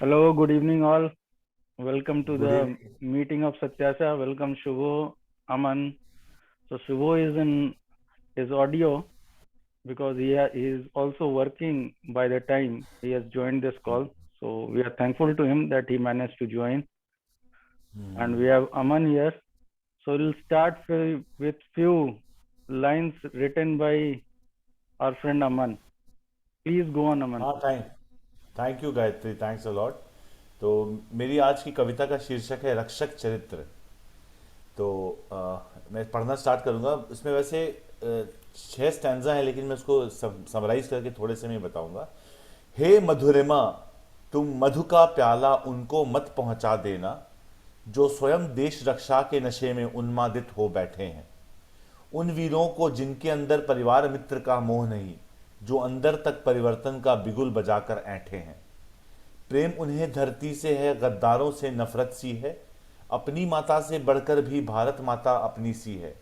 Hello, good evening all. Welcome to good the evening. meeting of Satyasha. Welcome Shubho, Aman. So Shubho is in his audio because he is also working by the time he has joined this call. So we are thankful to him that he managed to join. And we have Aman here. So we'll start with few lines written by our friend Aman. Please go on, Aman. हाँ, thank you Gayatri, thanks a lot. तो मेरी आज की कविता का शीर्षक है रक्षक चरित्र। तो मैं पढ़ना स्टार्ट करूँगा। इसमें वैसे 6 स्टैंजा है, लेकिन मैं उसको समराइज करके थोड़े से मैं बताऊँगा। हे मधुरिमा, तुम मधु का प्याला उनको मत पहुँचा देना, जो स्वयं देश रक्षा के नशे में उन्मादित हो बैठे हैं। उन वीरों को जिनके अंदर परिवार मित्र का मोह नहीं, जो अंदर तक परिवर्तन का बिगुल बजाकर ऐंठे हैं। प्रेम उन्हें धरती से है, गद्दारों से नफरत सी है। अपनी माता से बढ़कर भी भारत माता अपनी सी है।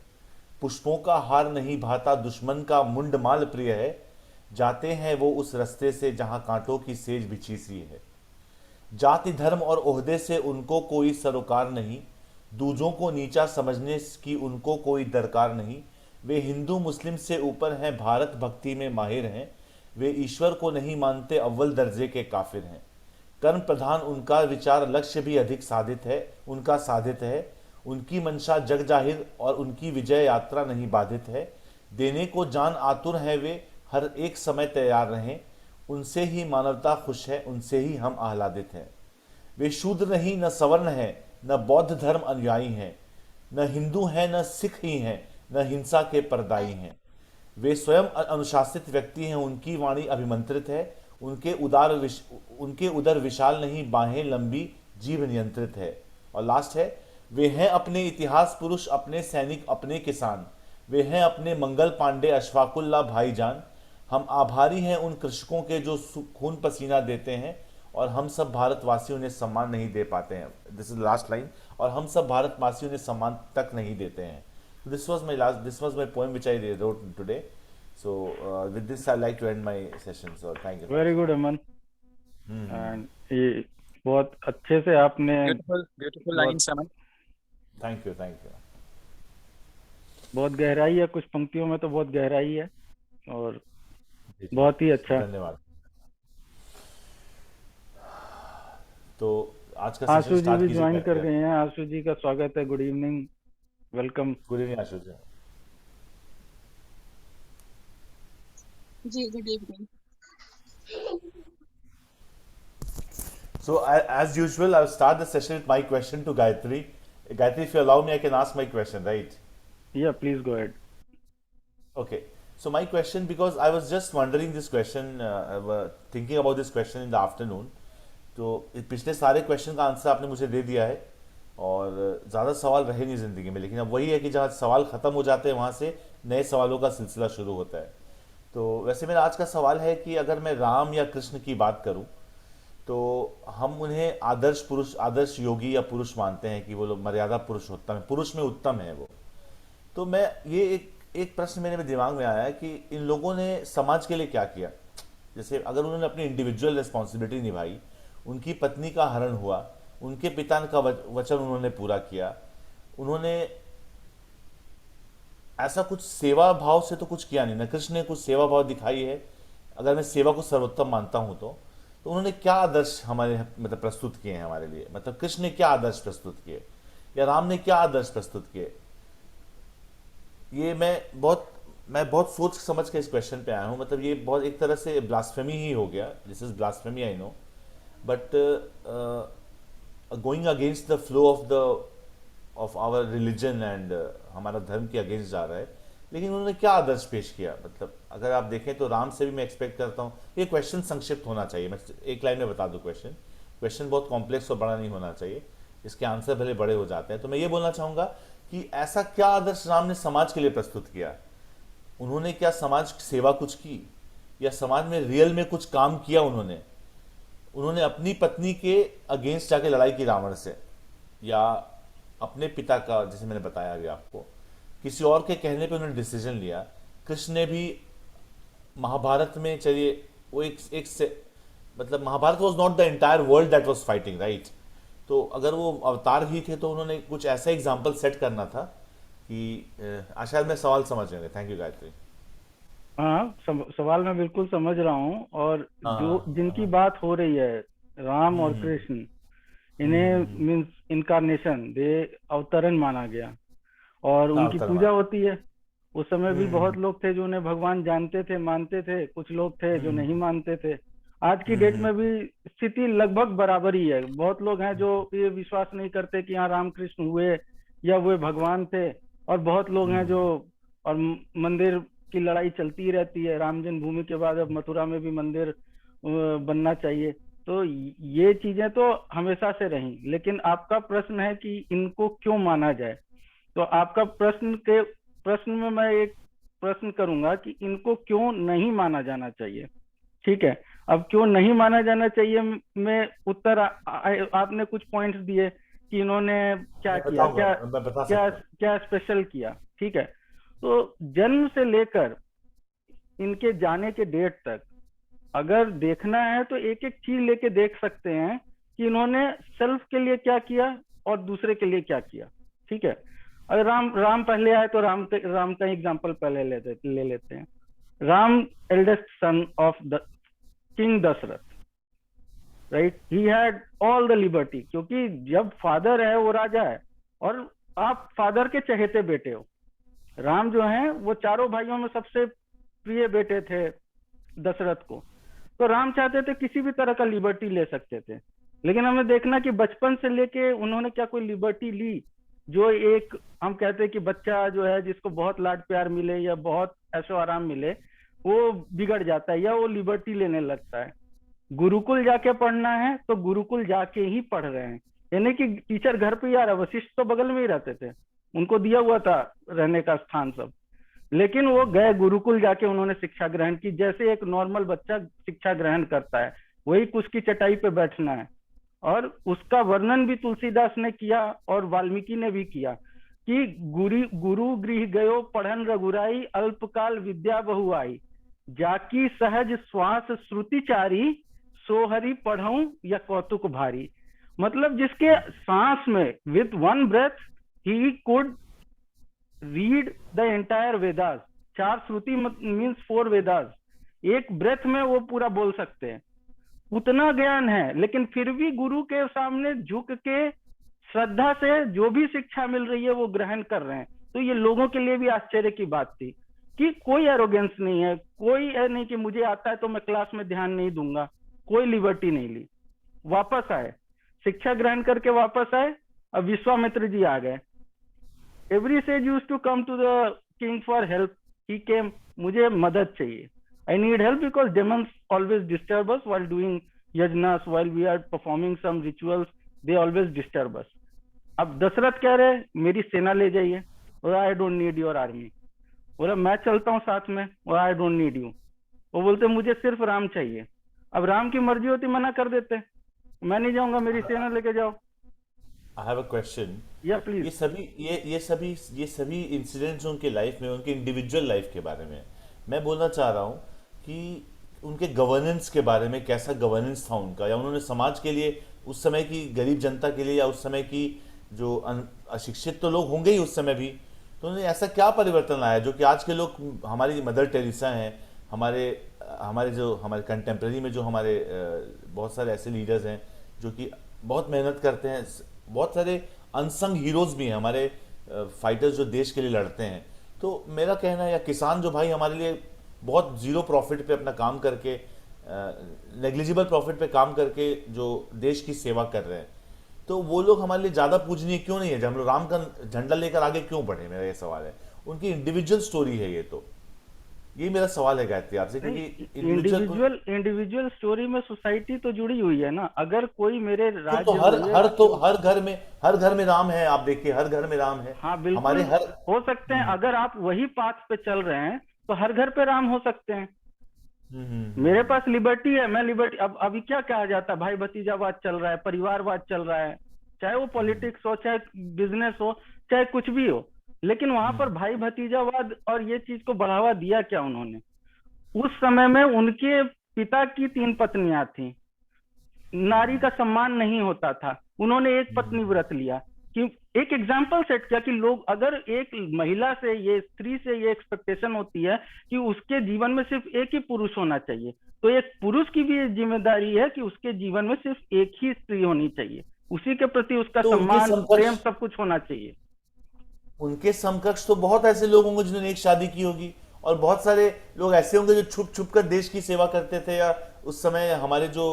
पुष्पों का हार नहीं भाता, दुश्मन का मुंडमाल प्रिय है। जाते हैं वो उस रास्ते से जहां कांटों की सेज बिछी सी है। जाति धर्म और ओहदे से उनको कोई सरोकार नहीं, दूजों को नीचा समझने की उनको कोई दरकार नहीं। वे हिंदू मुस्लिम से ऊपर हैं, भारत भक्ति में माहिर हैं। वे ईश्वर को नहीं मानते, अव्वल दर्जे के काफिर हैं। कर्म प्रधान उनका विचार, लक्ष्य भी अधिक साधित है उनका साधित है। उनकी मंशा जग जाहिर और उनकी विजय यात्रा नहीं बाधित है। देने को जान आतुर है वे, हर एक समय तैयार रहें। उनसे ही मानवता खुश है, उनसे ही हम आह्लादित हैं। वे शूद्र नहीं, न सवर्ण है, न बौद्ध धर्म अनुयायी हैं। न हिंदू हैं, न सिख ही हैं, न हिंसा के परदाई हैं। वे स्वयं अनुशासित व्यक्ति हैं, उनकी वाणी अभिमंत्रित है। उनके उदर विशाल नहीं, बाहें लंबी, जीभ नियंत्रित है। और लास्ट है, वे हैं अपने इतिहास पुरुष, अपने सैनिक, अपने किसान। वे हैं अपने मंगल पांडे, अशफाकुल्ला भाईजान। हम आभारी हैं उन कृषकों के जो खून पसीना देते हैं, और हम सब भारतवासी उन्हें सम्मान नहीं दे पाते हैं। This is last line. और हम सब भारतवासी उन्हें सम्मान तक नहीं देते हैं। This was my poem which I wrote today. So with this I like to end my session. So thank you, Very thanks a good, lot. Aman. And ये बहुत अच्छे से आपने ब्यूटीफुल लाइन बहुत समझ। Thank you, thank you. बहुत गहराई है, कुछ पंक्तियों में तो बहुत गहराई है और जी जी, बहुत ही अच्छा। धन्यवाद। तो आज का सेशन आशु जी स्टार्ट भी कीजिए ज्वाइन कर गायत्री। गए हैं। आशु जी का स्वागत है। Good evening, welcome. Good evening Ashu ji. जी good evening. So as usual, I'll start the session with my question to Gayatri. Gayatri, if you allow me, I can ask my question, right? या please go ahead. Okay. So my question, because I was just wondering this question, thinking about this question in the afternoon. तो पिछले सारे question का answer आपने मुझे दे दिया है, और ज़्यादा सवाल रहे नहीं ज़िंदगी में। लेकिन अब वही है कि जहाँ सवाल ख़त्म हो जाते हैं, वहाँ से नए सवालों का सिलसिला शुरू होता है। तो वैसे मेरा आज का सवाल है कि अगर मैं राम या कृष्ण की बात करूं, तो हम उन्हें आदर्श पुरुष, आदर्श योगी या पुरुष मानते हैं कि वो लोग मर्यादा पुरुषोत्तम है, पुरुष में उत्तम है वो। तो मैं ये एक प्रश्न मेरे में दिमाग में आया कि इन लोगों ने समाज के लिए क्या किया। जैसे अगर उन्होंने अपनी इंडिविजुअल रिस्पॉन्सिबिलिटी निभाई, उनकी पत्नी का हरण हुआ, उनके पिता का वचन उन्होंने पूरा किया, उन्होंने ऐसा कुछ सेवा भाव से तो कुछ किया नहीं ना। कृष्ण ने कुछ सेवा भाव दिखाई है, अगर मैं सेवा को सर्वोत्तम मानता हूं तो उन्होंने क्या आदर्श हमारे मतलब प्रस्तुत किए हैं हमारे लिए। मतलब कृष्ण ने क्या आदर्श प्रस्तुत किए, या राम ने क्या आदर्श प्रस्तुत किए। ये मैं बहुत सोच समझ के इस क्वेश्चन पे आया हूँ। मतलब ये बहुत एक तरह से ब्लास्फेमी ही हो गया, this is blasphemy I know, but going against the flow of our religion and हमारा धर्म के अगेंस्ट जा रहा है। लेकिन उन्होंने क्या आदर्श पेश किया। मतलब अगर आप देखें तो राम से भी मैं एक्सपेक्ट करता हूँ। ये क्वेश्चन संक्षिप्त होना चाहिए, मैं एक लाइन में बता दूं। क्वेश्चन क्वेश्चन बहुत कॉम्प्लेक्स और बड़ा नहीं होना चाहिए, इसके आंसर भले बड़े हो जाते हैं। तो मैं ये बोलना चाहूँगा कि ऐसा क्या आदर्श राम ने समाज के लिए प्रस्तुत किया। उन्होंने क्या समाज सेवा कुछ की, या समाज में रियल में कुछ काम किया उन्होंने। उन्होंने अपनी पत्नी के अगेंस्ट जाके लड़ाई की रावण से, या अपने पिता का, जैसे मैंने बताया अभी आपको, किसी और के कहने पे उन्होंने डिसीजन लिया। कृष्ण ने भी महाभारत में, चलिए वो एक मतलब Mahabharata was not the entire world that was fighting, right? तो अगर वो अवतार ही थे तो उन्होंने कुछ ऐसा एग्जाम्पल सेट करना था कि शायद मैं सवाल समझ गए। Thank you Gayatri. हाँ, सवाल मैं बिल्कुल समझ रहा हूँ। और हाँ जो हाँ जिनकी हाँ। बात हो रही है, राम और हम्म कृष्ण, इन्हें हम्म। मीन्स इनकारनेशन, दे अवतरण माना गया और हाँ, उनकी अवतार पूजा मान। होती है। उस समय भी बहुत हम्म लोग थे जो उन्हें भगवान जानते थे, मानते थे, कुछ लोग थे जो हम्म नहीं मानते थे। आज की डेट हम्म में भी स्थिति लगभग बराबर ही है। बहुत लोग हैं जो ये विश्वास नहीं करते कि हाँ रामकृष्ण हुए या वे भगवान थे, और बहुत लोग हैं जो, और मंदिर की लड़ाई चलती ही रहती है। राम जन्मभूमि के बाद अब मथुरा में भी मंदिर बनना चाहिए। तो ये चीजें तो हमेशा से रही, लेकिन आपका प्रश्न है कि इनको क्यों माना जाए। तो आपका प्रश्न में मैं एक प्रश्न करूंगा कि इनको क्यों नहीं माना जाना चाहिए। ठीक है। अब क्यों नहीं माना जाना चाहिए में उत्तर आपने कुछ पॉइंट्स दिए कि इन्होंने क्या मैं किया, बताऊंगा, क्या मैं बता क्या सकता हूँ। क्या स्पेशल किया। ठीक है। तो जन्म से लेकर इनके जाने के डेट तक अगर देखना है तो एक एक चीज लेके देख सकते हैं कि इन्होंने सेल्फ के लिए क्या किया और दूसरे के लिए क्या किया। ठीक है। अगर राम राम पहले आए तो राम का एग्जांपल पहले ले लेते हैं। Ram, eldest son of the king Dasharath, right, he had all the liberty, क्योंकि जब फादर है वो राजा है, और आप फादर के चहेते बेटे हो। राम जो है वो चारों भाइयों में सबसे प्रिय बेटे थे दशरथ को। तो राम चाहते थे किसी भी तरह का लिबर्टी ले सकते थे, लेकिन हमें देखना कि बचपन से लेके उन्होंने क्या कोई लिबर्टी ली। जो एक हम कहते हैं कि बच्चा जो है जिसको बहुत लाड प्यार मिले या बहुत ऐशो आराम मिले, वो बिगड़ जाता है या वो लिबर्टी लेने लगता है। गुरुकुल जाके पढ़ना है तो गुरुकुल जाके ही पढ़ रहे हैं, यानी कि टीचर घर पे ही आ रहा है। वशिष्ठ तो बगल में ही रहते थे, उनको दिया हुआ था रहने का स्थान सब, लेकिन वो गए गुरुकुल, जाके उन्होंने शिक्षा ग्रहण की जैसे एक नॉर्मल बच्चा शिक्षा ग्रहण करता है। वही उसकी चटाई पे बैठना है। और उसका वर्णन भी तुलसीदास ने किया और वाल्मीकि ने भी किया कि गुरु गुरु गृह गयो पढ़न रघुराई, अल्पकाल विद्या बहु आई, जाकी सहज श्वास श्रुतिचारी, सोहरी पढ़ऊं या कौतुक भारी। मतलब जिसके सांस में with one breath he could read the entire Vedas. चार श्रुति मीन्स फोर वेदास, एक ब्रेथ में वो पूरा बोल सकते हैं। उतना ज्ञान है, लेकिन फिर भी गुरु के सामने झुक के श्रद्धा से जो भी शिक्षा मिल रही है वो ग्रहण कर रहे हैं। तो ये लोगों के लिए भी आश्चर्य की बात थी कि कोई एरोगेंस नहीं है, कोई है नहीं कि मुझे आता है तो मैं क्लास में ध्यान नहीं दूंगा। कोई लिबर्टी नहीं ली, वापस आए, शिक्षा ग्रहण करके वापस आए। अब विश्वामित्र जी आ गए। Every sage use to come to the king for help, he came, मुझे मदद चाहिए, I need help because demons always disturb us while doing yajnas, while we are performing some rituals, they always disturb us. अब दशरथ कह रहे मेरी सेना ले जाइए, और I don't need your army. बोला मैं चलता हूँ साथ में, और आई डोंट नीड यू। वो बोलते मुझे सिर्फ राम चाहिए। अब राम की मर्जी होती मना कर देते, मैं नहीं जाऊंगा, मेरी सेना लेके जाओ। I have a question. या प्लीज। ये सभी इंसिडेंट्स उनके लाइफ में, उनके इंडिविजुअल लाइफ के बारे में मैं बोलना चाह रहा हूँ कि उनके गवर्नेंस के बारे में, कैसा गवर्नेंस था उनका, या उन्होंने समाज के लिए, उस समय की गरीब जनता के लिए, या उस समय की जो अशिक्षित तो लोग होंगे ही उस समय भी, तो उन्होंने ऐसा क्या परिवर्तन लाया जो कि आज के लोग, हमारी मदर टेरेसा हैं, हमारे हमारे कंटेम्प्रेरी में जो हमारे बहुत सारे ऐसे लीडर्स हैं जो कि बहुत मेहनत करते हैं। बहुत सारे अनसंग हीरोज भी हैं हमारे, फाइटर्स जो देश के लिए लड़ते हैं। तो मेरा कहना है, या किसान जो भाई हमारे लिए बहुत जीरो प्रॉफिट पे अपना काम करके, नेग्लिजिबल प्रॉफिट पे काम करके जो देश की सेवा कर रहे हैं, तो वो लोग हमारे लिए ज़्यादा पूजनीय क्यों नहीं है? जब हम लोग राम का झंडा लेकर आगे क्यों बढ़े, मेरा ये सवाल है। उनकी इंडिविजुअल स्टोरी है ये, तो ये मेरा सवाल है गायत्री आपसे, नहीं, क्योंकि इंडिविजुअल को इंडिविजुअल स्टोरी में सोसाइटी तो जुड़ी हुई है ना। अगर कोई मेरे तो राज्य हर में हर तो हर घर में राम है। आप देखिए, हर घर में राम है। हाँ हमारे बिल्कुल हर हो सकते हैं। अगर आप वही पाथ पे चल रहे हैं तो हर घर पे राम हो सकते हैं। मेरे पास लिबर्टी है, मैं लिबर्टी, अब अभी क्या कहा जाता है, भाई भतीजावाद चल रहा है, परिवारवाद चल रहा है, चाहे वो पॉलिटिक्स हो, चाहे बिजनेस हो, चाहे कुछ भी हो। लेकिन वहां पर भाई भतीजावाद और ये चीज को बढ़ावा दिया क्या उन्होंने? उस समय में उनके पिता की तीन पत्नियां थी, नारी का सम्मान नहीं होता था। उन्होंने एक पत्नी व्रत लिया कि एक एग्जाम्पल सेट किया कि लोग, अगर एक महिला से, ये स्त्री से ये एक्सपेक्टेशन होती है कि उसके जीवन में सिर्फ एक ही पुरुष होना चाहिए, तो एक पुरुष की भी जिम्मेदारी है कि उसके जीवन में सिर्फ एक ही स्त्री होनी चाहिए, उसी के प्रति उसका तो सम्मान, प्रेम, सब कुछ होना चाहिए। उनके समकक्ष तो बहुत ऐसे लोग होंगे जिन्होंने एक शादी की होगी, और बहुत सारे लोग ऐसे होंगे जो छुप छुप कर देश की सेवा करते थे, या उस समय हमारे जो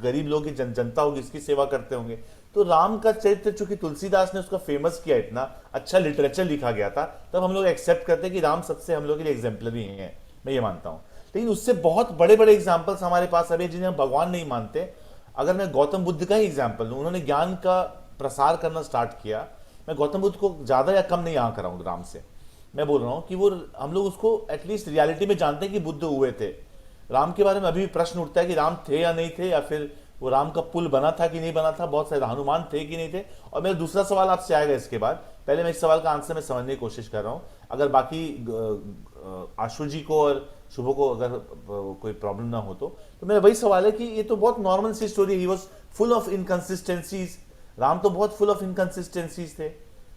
गरीब लोग की जनता होगी इसकी सेवा करते होंगे। तो राम का चरित्र चूंकि तुलसीदास ने उसका फेमस किया, इतना अच्छा लिटरेचर लिखा गया था, तब हम लोग एक्सेप्ट करते हैं कि राम सबसे हम लोग के लिए एग्जाम्पलरी हैं, मैं ये मानता हूँ। लेकिन उससे बहुत बड़े बड़े एग्जाम्पल्स हमारे पास अभी जिन्हें हम भगवान नहीं मानते। अगर मैं गौतम बुद्ध का ही एग्जाम्पल लूँ, उन्होंने ज्ञान का प्रसार करना स्टार्ट किया। मैं गौतम बुद्ध को ज्यादा या कम नहीं यहाँ कर रहा हूँ राम से, मैं बोल रहा हूँ कि वो, हम लोग उसको एटलीस्ट रियलिटी में जानते हैं कि बुद्ध हुए थे। राम के बारे में अभी भी प्रश्न उठता है कि राम थे या नहीं थे, या फिर वो राम का पुल बना था कि नहीं बना था, बहुत सारे हनुमान थे कि नहीं थे। और मेरा दूसरा सवाल आपसे आएगा इसके बाद, पहले मैं इस सवाल का आंसर मैं समझने की कोशिश कर रहा हूँ। अगर बाकी आशु जी को और शुभ को अगर कोई प्रॉब्लम ना हो तो मेरा वही सवाल है कि ये तो बहुत नॉर्मल सी story, he was full of inconsistencies. Ram तो बहुत फुल ऑफ इनकंसिस्टेंसीज थे।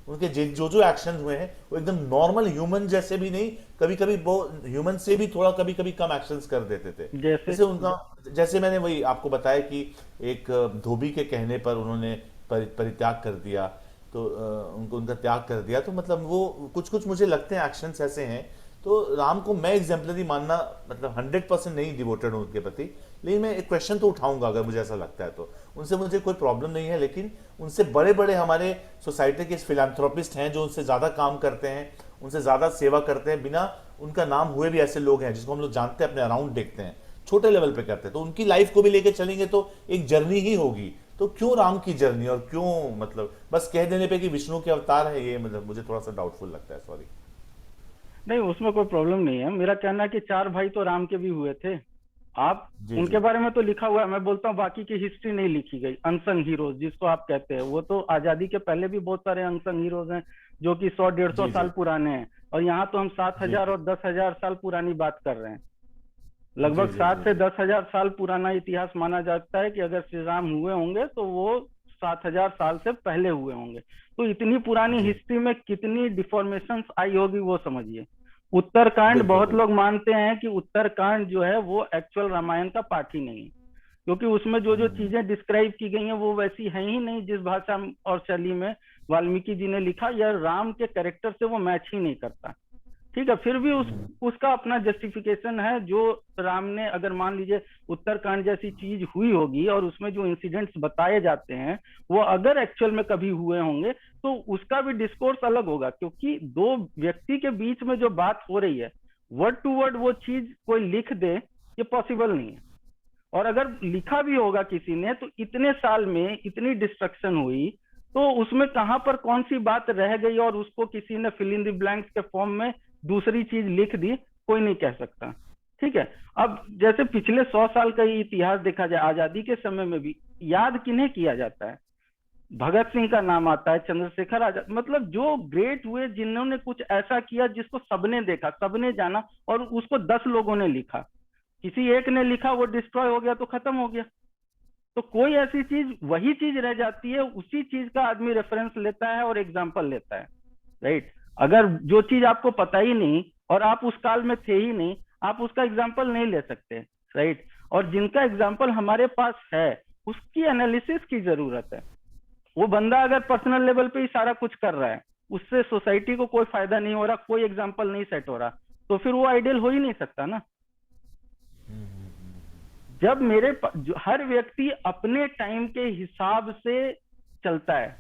उनके जो जो एक्शन हुए हैं वो एकदम नॉर्मल ह्यूमन जैसे भी नहीं, कभी कभी वो ह्यूमन से भी थोड़ा कभी कभी कम एक्शंस कर देते थे। जैसे जैसे उनका, जैसे मैंने वही आपको बताया कि एक धोबी के कहने पर उन्होंने परित्याग कर दिया, तो उनको उनका त्याग कर दिया। तो मतलब वो कुछ कुछ मुझे लगते हैं एक्शंस ऐसे हैं। तो राम को मैं एग्जाम्पलरी मानना, मतलब 100% नहीं डिवोटेड हूँ उनके प्रति, लेकिन मैं एक क्वेश्चन तो उठाऊंगा अगर मुझे ऐसा लगता है तो। उनसे मुझे कोई प्रॉब्लम नहीं है, लेकिन उनसे बड़े बड़े हमारे सोसाइटी के फिलैंथ्रोपिस्ट हैं जो उनसे ज़्यादा काम करते हैं, उनसे ज़्यादा सेवा करते हैं, बिना उनका नाम हुए भी ऐसे लोग हैं जिसको हम लोग जानते हैं, अपने अराउंड देखते हैं, छोटे लेवल पे करते हैं। तो उनकी लाइफ को भी लेके चलेंगे तो एक जर्नी ही होगी। तो क्यों राम की जर्नी, और क्यों मतलब बस कह देने पे कि विष्णु के अवतार है, ये मतलब मुझे थोड़ा सा डाउटफुल लगता है, सॉरी। नहीं, उसमें कोई प्रॉब्लम नहीं है। मेरा कहना है कि चार भाई तो राम के भी हुए थे। आप, जी उनके जी बारे में तो लिखा हुआ है, मैं बोलता हूँ बाकी की हिस्ट्री नहीं लिखी गई। अनसंग हीरोज जिसको आप कहते हैं, वो तो आजादी के पहले भी बहुत सारे अनसंग हीरोज हैं जो कि 100-150 जी जी साल पुराने हैं, और यहाँ तो हम जी 7,000 और 10,000 साल पुरानी बात कर रहे हैं। जी लगभग जी जी 7 से जी 10,000 साल पुराना इतिहास माना जाता है कि अगर श्री राम हुए होंगे तो वो 7,000 साल से पहले हुए होंगे। तो इतनी पुरानी जी, हिस्ट्री में कितनी डिफॉर्मेशंस आई होगी वो समझिए। उत्तरकांड, बिल्कुल बहुत बिल्कुल। लोग मानते हैं कि उत्तरकांड जो है वो एक्चुअल रामायण का पार्ट ही नहीं है, क्योंकि उसमें जो जो हम्म, चीजें डिस्क्राइब की गई हैं वो वैसी है ही नहीं जिस भाषा और शैली में वाल्मीकि जी ने लिखा, या राम के कैरेक्टर से वो मैच ही नहीं करता। ठीक है, फिर भी उसका अपना जस्टिफिकेशन है। जो राम ने, अगर मान लीजिए उत्तरकांड जैसी चीज हुई होगी और उसमें जो इंसिडेंट्स बताए जाते हैं वो अगर एक्चुअल में कभी हुए होंगे तो उसका भी डिस्कोर्स अलग होगा, क्योंकि दो व्यक्ति के बीच में जो बात हो रही है वर्ड टू वर्ड वो चीज कोई लिख दे, ये पॉसिबल नहीं है। और अगर लिखा भी होगा किसी ने तो इतने साल में इतनी डिस्ट्रक्शन हुई, तो उसमें कहां पर कौन सी बात रह गई और उसको किसी ने फिल इन द ब्लैंक्स के फॉर्म में दूसरी चीज लिख दी, कोई नहीं कह सकता। ठीक है, अब जैसे पिछले 100 साल का ही इतिहास देखा जाए, आजादी के समय में भी याद किन्हें किया जाता है? भगत सिंह का नाम आता है, चंद्रशेखर आजाद, मतलब जो ग्रेट हुए, जिन्होंने कुछ ऐसा किया जिसको सबने देखा, सबने जाना, और उसको 10 लोगों ने लिखा। किसी एक ने लिखा, वो डिस्ट्रॉय हो गया तो खत्म हो गया। तो कोई ऐसी चीज, वही चीज रह जाती है, उसी चीज का आदमी रेफरेंस लेता है और एग्जाम्पल लेता है। राइट, अगर जो चीज आपको पता ही नहीं और आप उस काल में थे ही नहीं, आप उसका एग्जाम्पल नहीं ले सकते। राइट, और जिनका एग्जाम्पल हमारे पास है उसकी एनालिसिस की जरूरत है। वो बंदा अगर पर्सनल लेवल पे ही सारा कुछ कर रहा है, उससे सोसाइटी को कोई फायदा नहीं हो रहा, कोई एग्जाम्पल नहीं सेट हो रहा, तो फिर वो आइडियल हो ही नहीं सकता ना। जब हर व्यक्ति अपने टाइम के हिसाब से चलता है,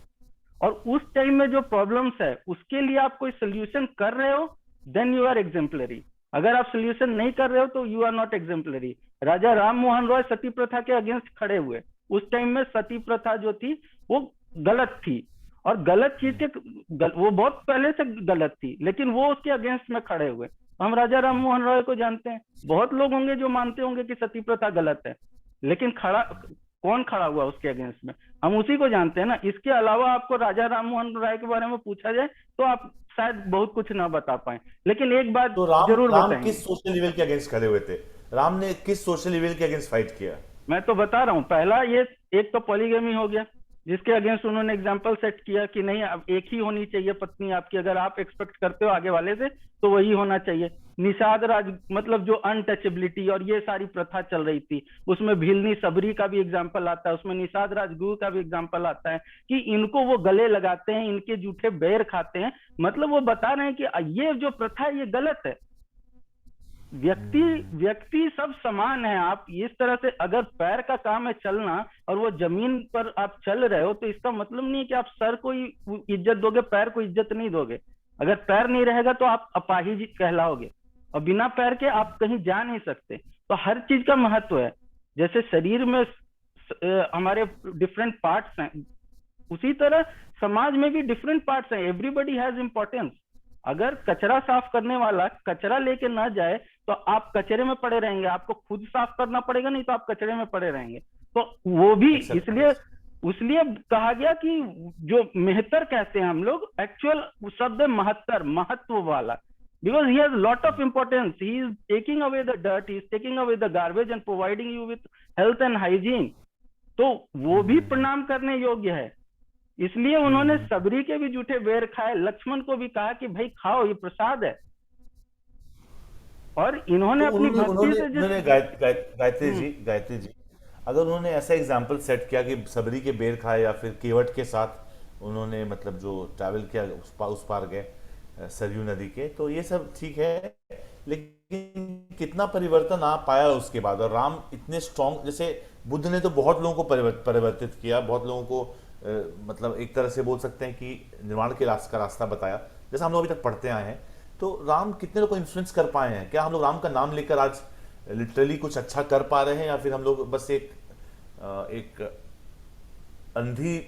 और उस टाइम में जो प्रॉब्लम्स है उसके लिए आप कोई सोल्यूशन कर रहे हो, देन यू आर एग्जाम्पलरी। अगर आप सोल्यूशन नहीं कर रहे हो तो यू आर नॉट एग्जाम्पलरी। राजा राम मोहन रॉय सती प्रथा के अगेंस्ट खड़े हुए। उस टाइम में सती प्रथा जो थी वो गलत थी, और गलत चीज के वो बहुत पहले से गलत थी, लेकिन वो उसके अगेंस्ट में खड़े हुए। हम राजा राम मोहन रॉय को जानते हैं। बहुत लोग होंगे जो मानते होंगे कि सती प्रथा गलत है, लेकिन कौन खड़ा हुआ उसके अगेंस्ट में? हम उसी को जानते हैं ना। इसके अलावा आपको राजा राम मोहन राय के बारे में पूछा जाए तो आप शायद बहुत कुछ ना बता पाए, लेकिन एक बात तो राम जरूर राम बताएंगे। किस सोशल इविल के अगेंस्ट खड़े हुए थे? राम ने किस सोशल इविल के अगेंस्ट फाइट किया? मैं तो बता रहा हूँ, पहला ये एक तो पॉलीगेमी हो गया, जिसके अगेंस्ट उन्होंने एग्जाम्पल सेट किया कि नहीं अब एक ही होनी चाहिए पत्नी आपकी, अगर आप एक्सपेक्ट करते हो आगे वाले से तो वही होना चाहिए। निषाद राज मतलब जो अनटचेबिलिटी और ये सारी प्रथा चल रही थी, उसमें भीलनी सबरी का भी एग्जाम्पल आता है, उसमें निषाद राजगुरु का भी एग्जाम्पल आता है कि इनको वो गले लगाते हैं, इनके जूठे बैर खाते हैं। मतलब वो बता रहे हैं कि ये जो प्रथा है ये गलत है। व्यक्ति व्यक्ति सब समान है। आप इस तरह से, अगर पैर का काम है चलना और वो जमीन पर आप चल रहे हो, तो इसका मतलब नहीं है कि आप सर को ही इज्जत दोगे, पैर को इज्जत नहीं दोगे। अगर पैर नहीं रहेगा तो आप अपाहिज कहलाओगे, और बिना पैर के आप कहीं जा नहीं सकते। तो हर चीज का महत्व है। जैसे शरीर में हमारे डिफरेंट पार्ट्स हैं, उसी तरह समाज में भी डिफरेंट पार्ट्स हैं। Everybody has importance. अगर कचरा साफ करने वाला कचरा लेके ना जाए तो आप कचरे में पड़े रहेंगे, आपको खुद साफ करना पड़ेगा, नहीं तो आप कचरे में पड़े रहेंगे। तो वो भी इसलिए कहा गया कि जो मेहतर कहते हैं हम लोग, एक्चुअल शब्द महत्तर, महत्व वाला, because he has lot of importance. He is taking away the dirt, he is taking away the garbage and providing you with health and hygiene. तो वो भी प्रणाम करने योग्य है। इसलिए उन्होंने सबरी के भी जूठे बेर खाए, लक्ष्मण को भी कहा कि भाई खाओ, ये प्रसाद है। और इन्होंने तो अपनी भक्ति से उन्होंने गायत्री जी, अगर उन्होंने ऐसा एग्जाम्पल सेट किया कि सबरी के बेर खाए या फिर केवट के साथ उन्होंने मतलब जो ट्रैवल किया उस पार गए सरयू नदी के, तो ये सब ठीक है, लेकिन कितना परिवर्तन आ पाया उसके बाद। और राम इतने स्ट्रांग, जैसे बुद्ध ने तो बहुत लोगों को परिवर्तित किया, बहुत लोगों को मतलब एक तरह से बोल सकते हैं कि निर्वाण के रास्ता बताया, जैसा हम लोग अभी तक पढ़ते आए हैं। तो राम कितने लोग को इन्फ्लुएंस कर पाए हैं? क्या हम लोग राम का नाम लेकर आज लिटरली कुछ अच्छा कर पा रहे हैं, या फिर हम लोग बस एक अंधी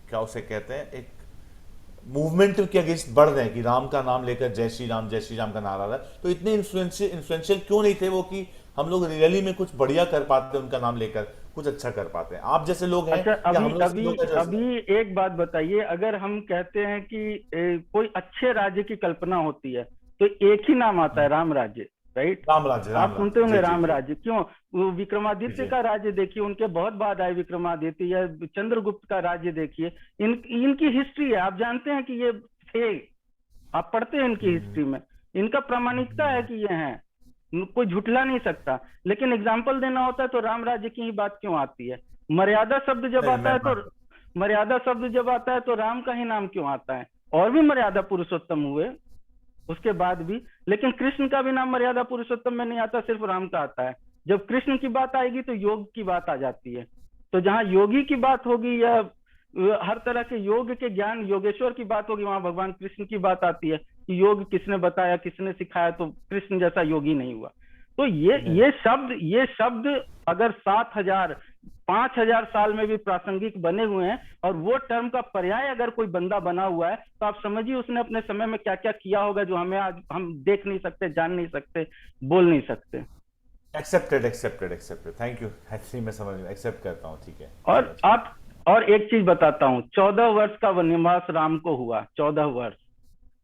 क्या उसे कहते हैं, एक मूवमेंट के अगेंस्ट बढ़ रहे हैं कि राम का नाम लेकर जय श्री राम का नारा रहा है? तो इतने इन्फ्लुएंशियल क्यों नहीं थे वो कि हम लोग रियली में कुछ बढ़िया कर पाते, उनका नाम लेकर कुछ अच्छा कर पाते हैं? आप जैसे लोग हैं। अच्छा, अभी एक बात बताइए, अगर हम कहते हैं कि कोई अच्छे राज्य की कल्पना होती है तो एक ही नाम आता है, राम राज्य, राइट? राम राज्य, आप सुनते होंगे राम राज्य। क्यों? वो विक्रमादित्य का राज्य देखिए, उनके बहुत बाद आए विक्रमादित्य, या चंद्रगुप्त का राज्य देखिए, इनकी हिस्ट्री है, आप जानते हैं कि ये थे, आप पढ़ते हैं इनकी हिस्ट्री में, इनका प्रामाणिकता है कि ये हैं, कोई झुठला नहीं सकता। लेकिन एग्जाम्पल देना होता है तो राम राज्य की ही बात क्यों आती है? मर्यादा शब्द जब आता है तो राम का ही नाम क्यों आता है? और भी मर्यादा पुरुषोत्तम हुए उसके बाद भी, लेकिन कृष्ण का भी नाम मर्यादा पुरुषोत्तम में नहीं आता, सिर्फ राम का आता है। जब कृष्ण की बात आएगी तो योग की बात आ जाती है। तो जहां योगी की बात होगी या हर तरह के योग के ज्ञान योगेश्वर की बात होगी, वहां भगवान कृष्ण की बात आती है कि योग किसने बताया, किसने सिखाया, तो कृष्ण जैसा योगी नहीं हुआ। तो ये शब्द अगर 7,000 5,000 साल में भी प्रासंगिक बने हुए हैं, और वो टर्म का पर्याय अगर कोई बंदा बना हुआ है, तो आप समझिए उसने अपने समय में क्या क्या किया होगा जो हमें आज हम देख नहीं सकते, जान नहीं सकते, बोल नहीं सकते। एक्सेप्टेड। Thank you. एक्चुअली मैं समझ गया, एक्सेप्ट करता हूँ, ठीक है। और एक चीज बताता हूँ, 14 वर्ष का वनवास राम को हुआ, 14 वर्ष।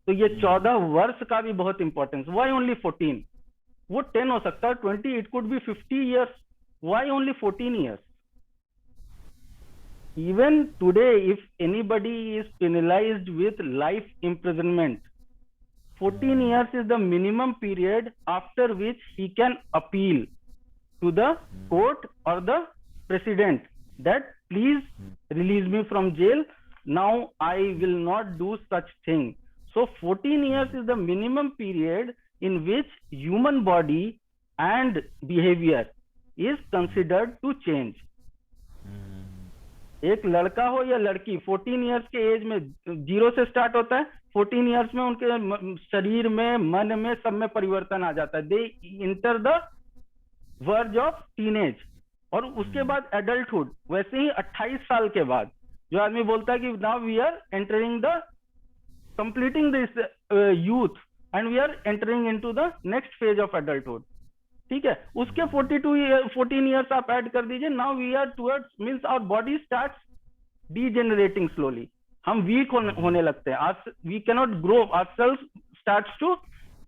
तो ये 14 वर्ष का भी बहुत इंपॉर्टेंस। Y only 14? वो 10 हो सकता है, 20, it could be 50 years. Why only 14 years? Even today, if anybody is penalized with life imprisonment, 14 years is the minimum period after which he can appeal to the court or the president that please release me from jail. Now I will not do such thing. So 14 years is the minimum period in which human body and behavior is considered to change. एक लड़का हो या लड़की, 14 years के as में 0 से start होता है, 14 इयर्स में उनके शरीर में, मन में, सब में परिवर्तन आ जाता है। They enter the verge of teenage, और उसके बाद एडल्टहुड। वैसे ही 28 साल के बाद जो आदमी बोलता है कि now we are entering the completing this youth and we are entering into the next phase of adulthood, ठीक है? उसके 14 इयर्स आप ऐड कर दीजिए। Now we are towards, means our body starts degenerating slowly, हम वीक होने लगते हैं, we can not grow, our cells starts to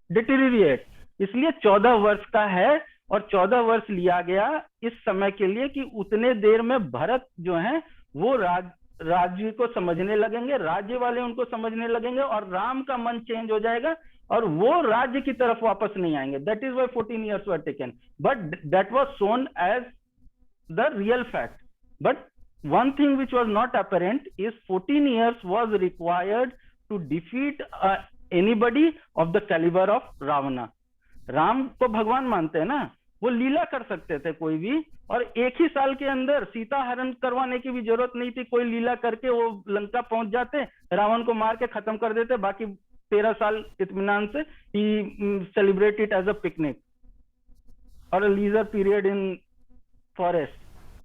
deteriorate. इसलिए 14 वर्ष का है, और 14 वर्ष लिया गया इस समय के लिए कि उतने देर में भरत जो है वो राज्य को समझने लगेंगे, राज्य वाले उनको समझने लगेंगे, और राम का मन चेंज हो जाएगा और वो राज्य की तरफ वापस नहीं आएंगे. That is why 14 years were taken, but that was shown as the real fact. But one thing which was not apparent is 14 years was required to defeat anybody of the caliber of Ravana. Ram को भगवान मानते हैं ना, वो लीला कर सकते थे कोई भी, और एक ही साल के अंदर सीता हरण करवाने की भी जरूरत नहीं थी. कोई लीला करके वो लंका पहुंच जाते, रावण को मार के खत्म कर देते, बाकी 13 साल इत्मीनान से ही celebrate it as a picnic और लीजर पीरियड इन फॉरेस्ट.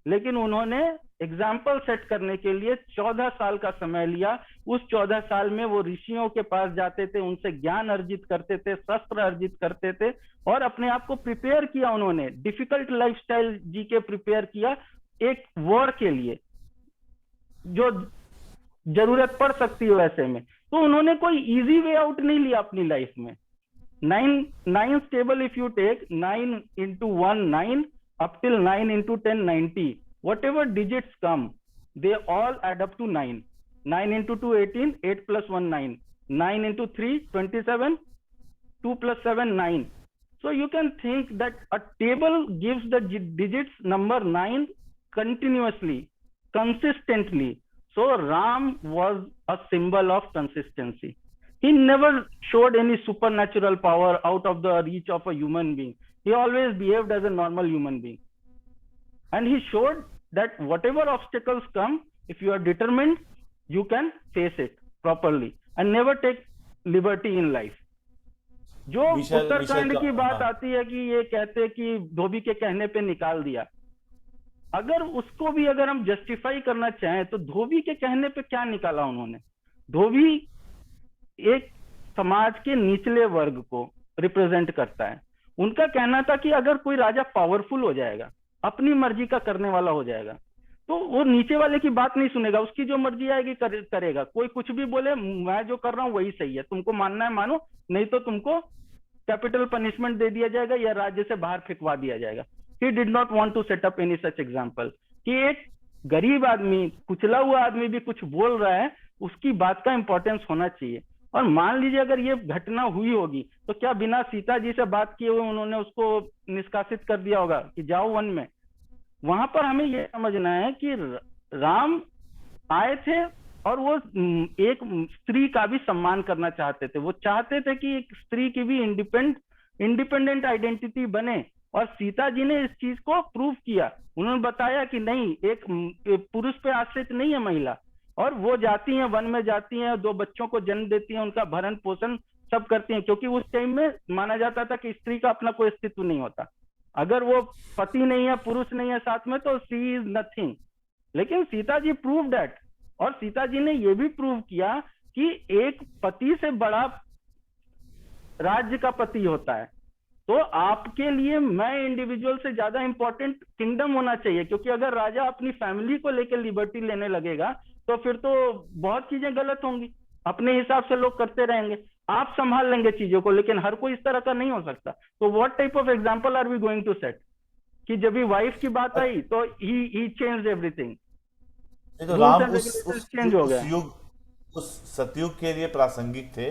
लेकिन उन्होंने एग्जाम्पल सेट करने के लिए 14 साल का समय लिया. उस 14 साल में वो ऋषियों के पास जाते थे, उनसे ज्ञान अर्जित करते थे, शस्त्र अर्जित करते थे, और अपने आप को प्रिपेयर किया. उन्होंने डिफिकल्ट लाइफस्टाइल जी के प्रिपेयर किया एक वॉर के लिए जो जरूरत पड़ सकती है वैसे में. तो उन्होंने कोई इजी वे आउट नहीं लिया अपनी लाइफ में. 9 table if you take 9 into 1 9 up till 9 into 10 90, whatever digits come they all add up to 9. 9 into 2 18, 8 plus 1 9, 9 into 3 27, 2 plus 7 9. So you can think that a table gives the digits number 9 continuously, consistently. So Ram was a symbol of consistency. He never showed any supernatural power out of the reach of a human being. He always behaved as a normal human being. And he showed that whatever obstacles come, if you are determined, you can face it properly and never take liberty in life. जो उत्तराखंड की बात आती है कि ये कहते कि धोबी के कहने पे निकाल दिया, अगर उसको भी अगर हम जस्टिफाई करना चाहें तो धोबी के कहने पे क्या निकाला उन्होंने. धोबी एक समाज के निचले वर्ग को रिप्रेजेंट करता है. उनका कहना था कि अगर कोई राजा पावरफुल हो जाएगा, अपनी मर्जी का करने वाला हो जाएगा, तो वो नीचे वाले की बात नहीं सुनेगा, उसकी जो मर्जी आएगी करेगा. कोई कुछ भी बोले, मैं जो कर रहा हूं वही सही है, तुमको मानना है मानो, नहीं तो तुमको कैपिटल पनिशमेंट दे दिया जाएगा या राज्य से बाहर फेंकवा दिया जाएगा. He did not want to set up any such example कि एक गरीब आदमी, कुचला हुआ आदमी भी कुछ बोल रहा है, उसकी बात का इंपॉर्टेंस होना चाहिए. और मान लीजिए अगर ये घटना हुई होगी तो क्या बिना सीता जी से बात किए हुए उन्होंने उसको निष्कासित कर दिया होगा कि जाओ वन में. वहां पर हमें यह समझना है कि राम आए थे और वो एक स्त्री का भी सम्मान करना चाहते थे. वो चाहते थे कि एक स्त्री की भी इंडिपेंडेंट आइडेंटिटी बने, और सीता जी ने इस चीज को प्रूव किया. उन्होंने बताया कि नहीं, एक पुरुष पे आश्रित नहीं है महिला, और वो जाती हैं, वन में जाती हैं, 2 बच्चों को जन्म देती हैं, उनका भरण पोषण सब करती हैं, क्योंकि उस टाइम में माना जाता था कि स्त्री का अपना कोई अस्तित्व नहीं होता. अगर वो पति नहीं है, पुरुष नहीं है साथ में, तो शी इज नथिंग. लेकिन सीता जी प्रूव दैट, और सीता जी ने ये भी प्रूव किया कि एक पति से बड़ा राज्य का पति होता है. तो आपके लिए मैं इंडिविजुअल से ज्यादा इंपॉर्टेंट किंगडम होना चाहिए, क्योंकि अगर राजा अपनी फैमिली को लेकर लिबर्टी लेने लगेगा तो फिर तो बहुत चीजें गलत होंगी. अपने हिसाब से लोग करते रहेंगे, आप संभाल लेंगे चीजों को, लेकिन हर कोई इस तरह का नहीं हो सकता. तो what type of example are we going to set कि जब भी वाइफ की बात आई तो ही चेंज्ड एवरीथिंग. तो राम उस सतयुग के लिए प्रासंगिक थे.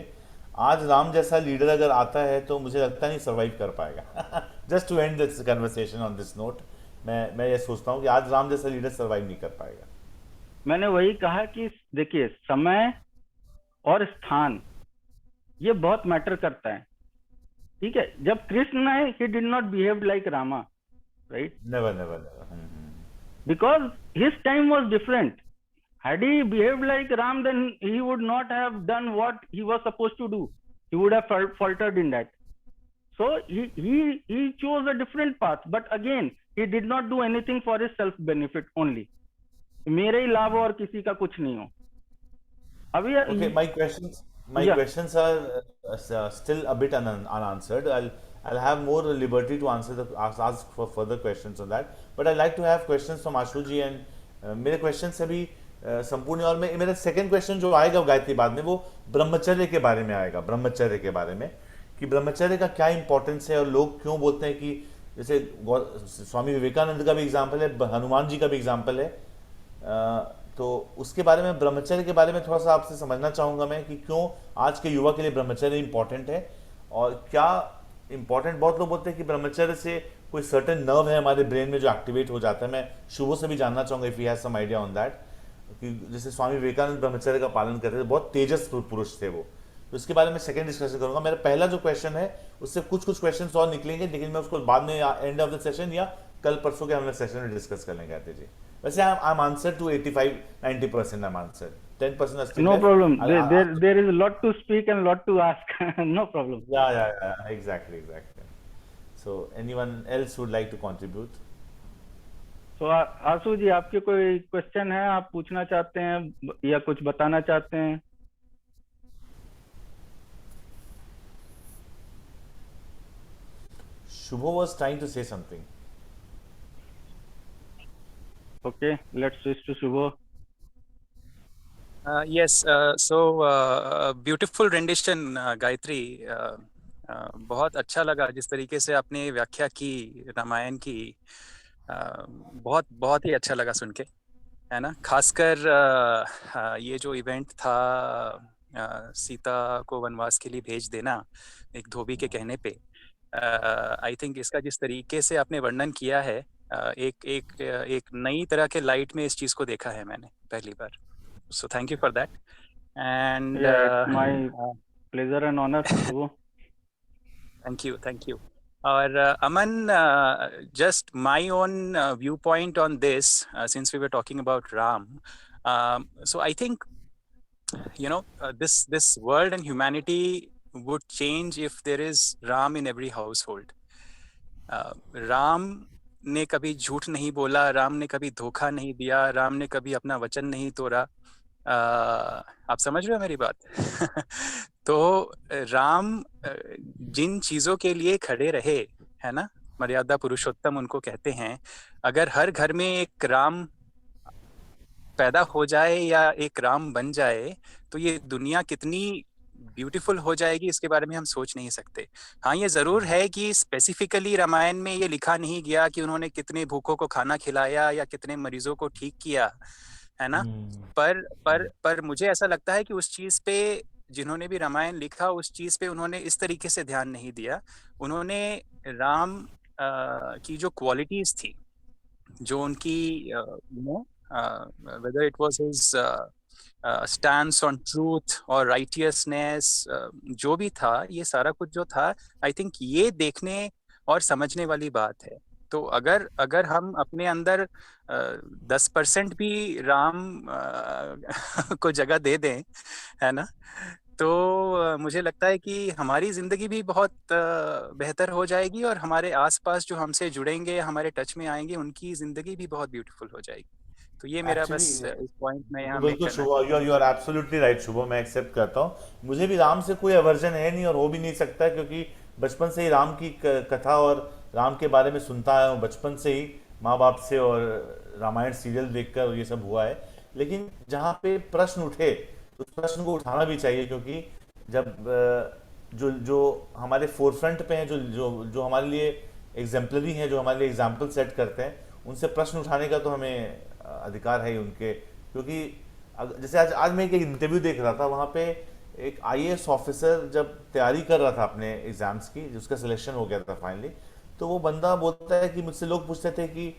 आज राम जैसा लीडर अगर आता है तो मुझे लगता नहीं सरवाइव कर पाएगा. Just to end this conversation on this note, मैं ये सोचता हूँ कि आज राम जैसा लीडर सरवाइव नहीं कर पाएगा. मैंने वही कहा कि देखिए, समय और स्थान ये बहुत मैटर करता है. ठीक है, जब कृष्ण आए, he did not behave like Rama, right? Never. Because his time was different. Had he behaved like Ram, then he would not have done what he was supposed to do. He would have faltered in that. So he chose a different path, but again he did not do anything for his self benefit only. मेरे ही लाभ और किसी का कुछ नहीं हो. अभी okay, my questions are still a bit unanswered. I'll have more liberty to ask for further questions on that, but I'd like to have questions from Ashu ji, and मेरे questions अभी संपूर्ण. और मेरा सेकंड क्वेश्चन जो आएगा गायत्री बाद में, वो ब्रह्मचर्य के बारे में आएगा. ब्रह्मचर्य के बारे में कि ब्रह्मचर्य का क्या इंपॉर्टेंस है, और लोग क्यों बोलते हैं कि जैसे स्वामी विवेकानंद का भी एग्जाम्पल है, हनुमान जी का भी एग्जाम्पल है। तो उसके बारे में, ब्रह्मचर्य के बारे में थोड़ा सा आपसे समझना चाहूँगा मैं कि क्यों आज के युवा के लिए ब्रह्मचर्य इंपॉर्टेंट है, और क्या इंपॉर्टेंट, बहुत लोग बोलते हैं कि ब्रह्मचर्य से कोई सर्टेन नर्व है हमारे ब्रेन में जो एक्टिवेट हो जाता है। मैं शुभो से भी जानना चाहूँगा if you have some idea on that, कि जैसे स्वामी विवेकानंद ब्रह्मचर्य का पालन करते थे, बहुत तेजस पुरुष थे वो। तो इसके बारे में सेकंड डिस्कशन करूंगा। मेरा पहला जो क्वेश्चन है उससे कुछ कुछ क्वेश्चंस और निकलेंगे, लेकिन मैं उसको बाद में एंड ऑफ द सेशन या कल परसों के हम लोग सेशन में डिस्कस कर लेंगे आते जी। वैसे I am answer to 85-90% I am answer, 10% are still No left. problem. I'll There is a lot to speak and lot to ask. No problem. yeah, exactly. So anyone else would like to contribute? तो आशु जी, आपके कोई question है, आप पूछना चाहते हैं या कुछ बताना चाहते हैं? Shubho was trying to say something. Okay, let's switch to Shubho. Yes, so beautiful rendition, Gayatri. बहुत अच्छा लगा जिस तरीके से आपने व्याख्या की रामायण की। बहुत बहुत ही अच्छा लगा सुन के, है ना। खासकर ये जो इवेंट था, सीता को वनवास के लिए भेज देना एक धोबी के कहने पे, आई थिंक इसका जिस तरीके से आपने वर्णन किया है, एक नई तरह के लाइट में इस चीज को देखा है मैंने पहली बार। So thank you for that. And Yeah, it's my pleasure and honor, Shubho. Thank you. Or Aman, just my own viewpoint on this, since we were talking about Ram. So I think, you know, this world and humanity would change if there is Ram in every household. Ram ने कभी झूठ नहीं बोला, राम ने कभी धोखा नहीं दिया, राम ने कभी अपना वचन नहीं तोड़ा। आप समझ रहे हो मेरी बात? तो राम जिन चीजों के लिए खड़े रहे, है ना, मर्यादा पुरुषोत्तम उनको कहते हैं। अगर हर घर में एक राम पैदा हो जाए या एक राम बन जाए, तो ये दुनिया कितनी ब्यूटीफुल हो जाएगी, इसके बारे में हम सोच नहीं सकते। हाँ, ये जरूर है कि स्पेसिफिकली रामायण में ये लिखा नहीं गया कि उन्होंने कितने भूखों को खाना खिलाया या कितने मरीजों को ठीक किया, है ना। पर मुझे ऐसा लगता है कि उस चीज पे जिन्होंने भी रामायण लिखा, उस चीज पे उन्होंने इस तरीके से ध्यान नहीं दिया। उन्होंने राम की जो क्वालिटीज थी, जो उनकी whether it was his stance on truth or righteousness, जो भी था, ये सारा कुछ जो था, आई थिंक ये देखने और समझने वाली बात है। तो अगर हम अपने अंदर 10% भी राम को जगह दे दें, है ना, तो मुझे लगता है कि हमारी जिंदगी भी बहुत बेहतर हो जाएगी, और हमारे आसपास जो हमसे जुड़ेंगे, हमारे टच में आएंगे, उनकी जिंदगी भी बहुत ब्यूटीफुल हो जाएगी। तो ये मेरा बस इस पॉइंट में यहाँ बिल्कुल शुभ, यू आर एब्सोल्युटली राइट शुभ, मैं एक्सेप्ट करता हूँ। मुझे भी राम से कोई अवर्जन है नहीं और हो भी नहीं सकता, क्योंकि बचपन से ही राम की कथा और राम के बारे में सुनता आया हूँ, बचपन से ही माँ बाप से, और रामायण सीरियल देखकर ये सब हुआ है। लेकिन जहाँ पे प्रश्न उठे तो उस प्रश्न को उठाना भी चाहिए, क्योंकि जब जो जो हमारे फोरफ्रंट पे हैं, जो जो जो हमारे लिए एग्जाम्पलरी हैं, जो हमारे लिए एग्जाम्पल सेट करते हैं, उनसे प्रश्न उठाने का तो हमें अधिकार है ही उनके। क्योंकि जैसे आज मैं एक इंटरव्यू देख रहा था, वहाँ पे एक आईएएस ऑफिसर जब तैयारी कर रहा था अपने एग्जाम्स की, जिसका सिलेक्शन हो गया था फाइनली, तो वो बंदा बोलता है कि मुझसे लोग पूछते थे कि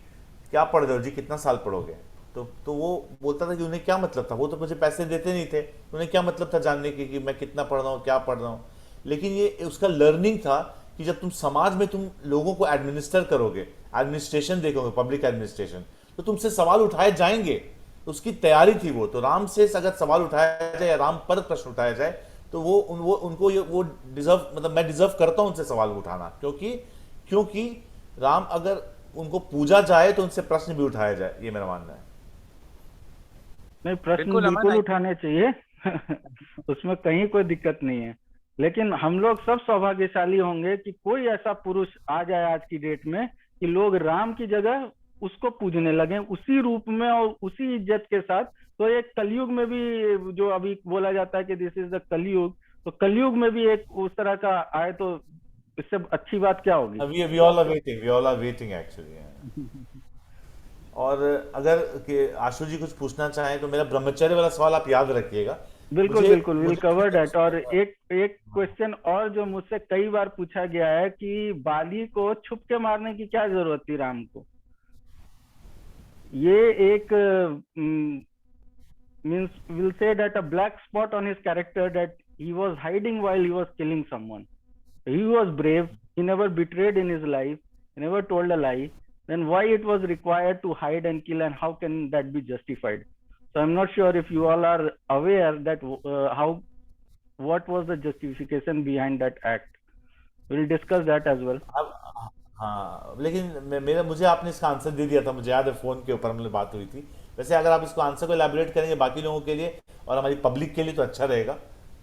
क्या पढ़ रहे हो जी, कितना साल पढ़ोगे। तो वो बोलता था कि उन्हें क्या मतलब था, वो तो मुझे पैसे देते नहीं थे, उन्हें क्या मतलब था जानने की कि मैं कितना पढ़ रहा हूँ, क्या पढ़ रहा हूँ। लेकिन ये उसका लर्निंग था कि जब तुम समाज में तुम लोगों को एडमिनिस्टर करोगे, एडमिनिस्ट्रेशन देखोगे, पब्लिक एडमिनिस्ट्रेशन, तो तुमसे सवाल उठाए जाएंगे। उसकी तैयारी थी वो। तो राम से अगर सवाल उठाया जाए या राम पर प्रश्न उठाया जाए, तो वो डिजर्व, मतलब मैं डिजर्व करता हूं उनसे सवाल उठाना, क्योंकि राम अगर उनको पूजा जाए तो उनसे प्रश्न भी उठाया जाए, ये मेरा मानना है। नहीं, प्रश्न बिल्कुल उठाने चाहिए। उसमें कहीं कोई दिक्कत नहीं है। लेकिन हम लोग सब सौभाग्यशाली होंगे कि कोई ऐसा पुरुष आ जाए आज की डेट में कि लोग राम की जगह उसको पूजने लगे उसी रूप में और उसी इज्जत के साथ। तो एक कलयुग में भी, जो अभी बोला जाता है कि दिस इज द कलयुग, तो कलयुग में भी एक उस तरह का आए तो इससे अच्छी बात क्या होगी? We all are waiting actually. और अगर कि आशु जी कुछ पूछना चाहें तो मेरा ब्रह्मचर्य वाला सवाल आप याद रखिएगा। बिल्कुल मुझे बिल्कुल, विल मुझे कवर कितने डैट। और बच्चे एक एक क्वेश्चन और जो मुझसे कई बार पूछा गया है कि बाली को छुप के मारने की क्या जरूरत थी राम को। ये एक means we'll say that a black spot on his character, that he was hiding while he was killing someone. He was brave. He never betrayed in his life. He never told a lie. Then why it was required to hide and kill, and how can that be justified? So I'm not sure if you all are aware that how what was the justification behind that act. We'll discuss that as well. अब हाँ, लेकिन मेरा मुझे आपने इसका answer दे दिया था, मुझे याद है फोन के ऊपर हमने बात हुई थी। वैसे अगर आप इसको आंसर को एलैबोरेट करेंगे बाकी लोगों के लिए और हमारी पब्लिक के लिए तो अच्छा रहेगा।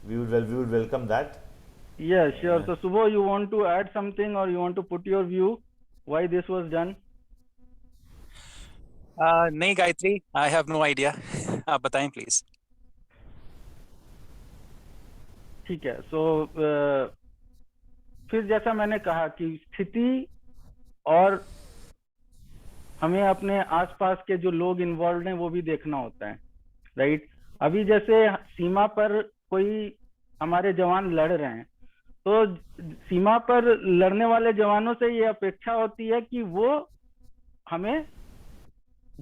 We would welcome that. Yeah, sure. So Subho, you want to add something or you want to put your view why this was done? नहीं Gayatri, I have no idea. आप बताएं प्लीज। ठीक है। सो फिर जैसा मैंने कहा कि स्थिति और हमें अपने आसपास के जो लोग इन्वॉल्व हैं वो भी देखना होता है, राइट। अभी जैसे सीमा पर कोई हमारे जवान लड़ रहे हैं, तो सीमा पर लड़ने वाले जवानों से ये अपेक्षा होती है कि वो हमें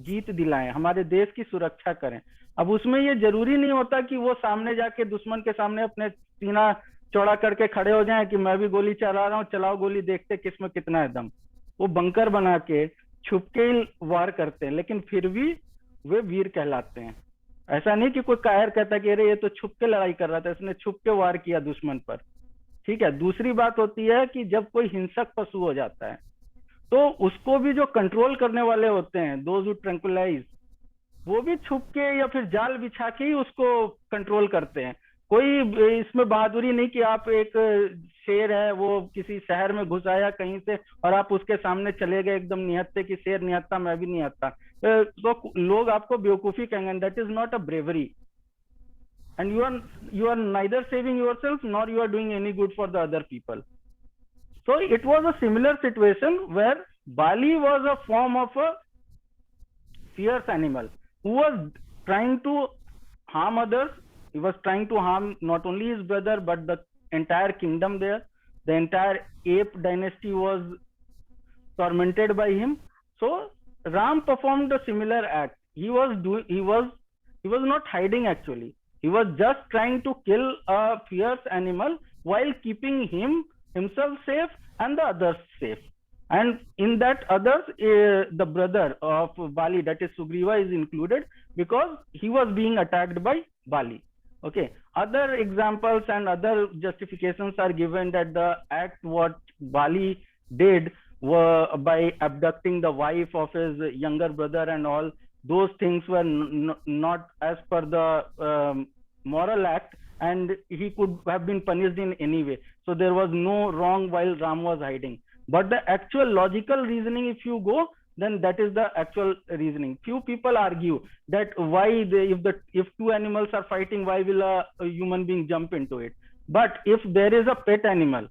जीत दिलाएं, हमारे देश की सुरक्षा करें। अब उसमें ये जरूरी नहीं होता कि वो सामने जाके दुश्मन के सामने अपने सीना चौड़ा करके खड़े हो जाएं कि मैं भी गोली चला रहा हूँ, चलाओ गोली, देखते किसमें कितना है दम। वो बंकर बना के छुप के ही वार करते हैं, लेकिन फिर भी वे वीर कहलाते हैं। ऐसा नहीं कि कोई कायर कहता कि अरे ये तो छुप के लड़ाई कर रहा था, इसने छुप के वार किया दुश्मन पर। ठीक है। दूसरी बात होती है कि जब कोई हिंसक पशु हो जाता है तो उसको भी जो कंट्रोल करने वाले होते हैं, दोज हू ट्रैंकुलाइज, वो भी छुप के या फिर जाल बिछा के ही उसको कंट्रोल करते हैं। कोई इसमें बहादुरी नहीं कि आप एक शेर है वो किसी शहर में घुस आया कहीं से और आप उसके सामने चले गए एकदम निहत्ते कि शेर निहत्ता मैं भी निहत्ता, तो लोग आपको बेवकूफी कहेंगे। That is not a bravery, and you are neither saving yourself nor you are doing any good for the other people. So it was a similar situation where Bali was a form of a fierce animal who was trying to harm others. He was trying to harm not only his brother but the entire kingdom there. The entire ape dynasty was tormented by him. So Ram performed a similar act. He was not hiding actually. He was just trying to kill a fierce animal while keeping himself safe and the others safe. And in that others, the brother of Bali, that is Sugriva, is included because he was being attacked by Bali. Okay. Other examples and other justifications are given that the act what Bali did were by abducting the wife of his younger brother and all those things were not as per the moral act, and he could have been punished in any way. So there was no wrong while Ram was hiding. But the actual logical reasoning, if you go, then that is the actual reasoning. Few people argue that if two animals are fighting, why will a human being jump into it? But if there is a pet animal,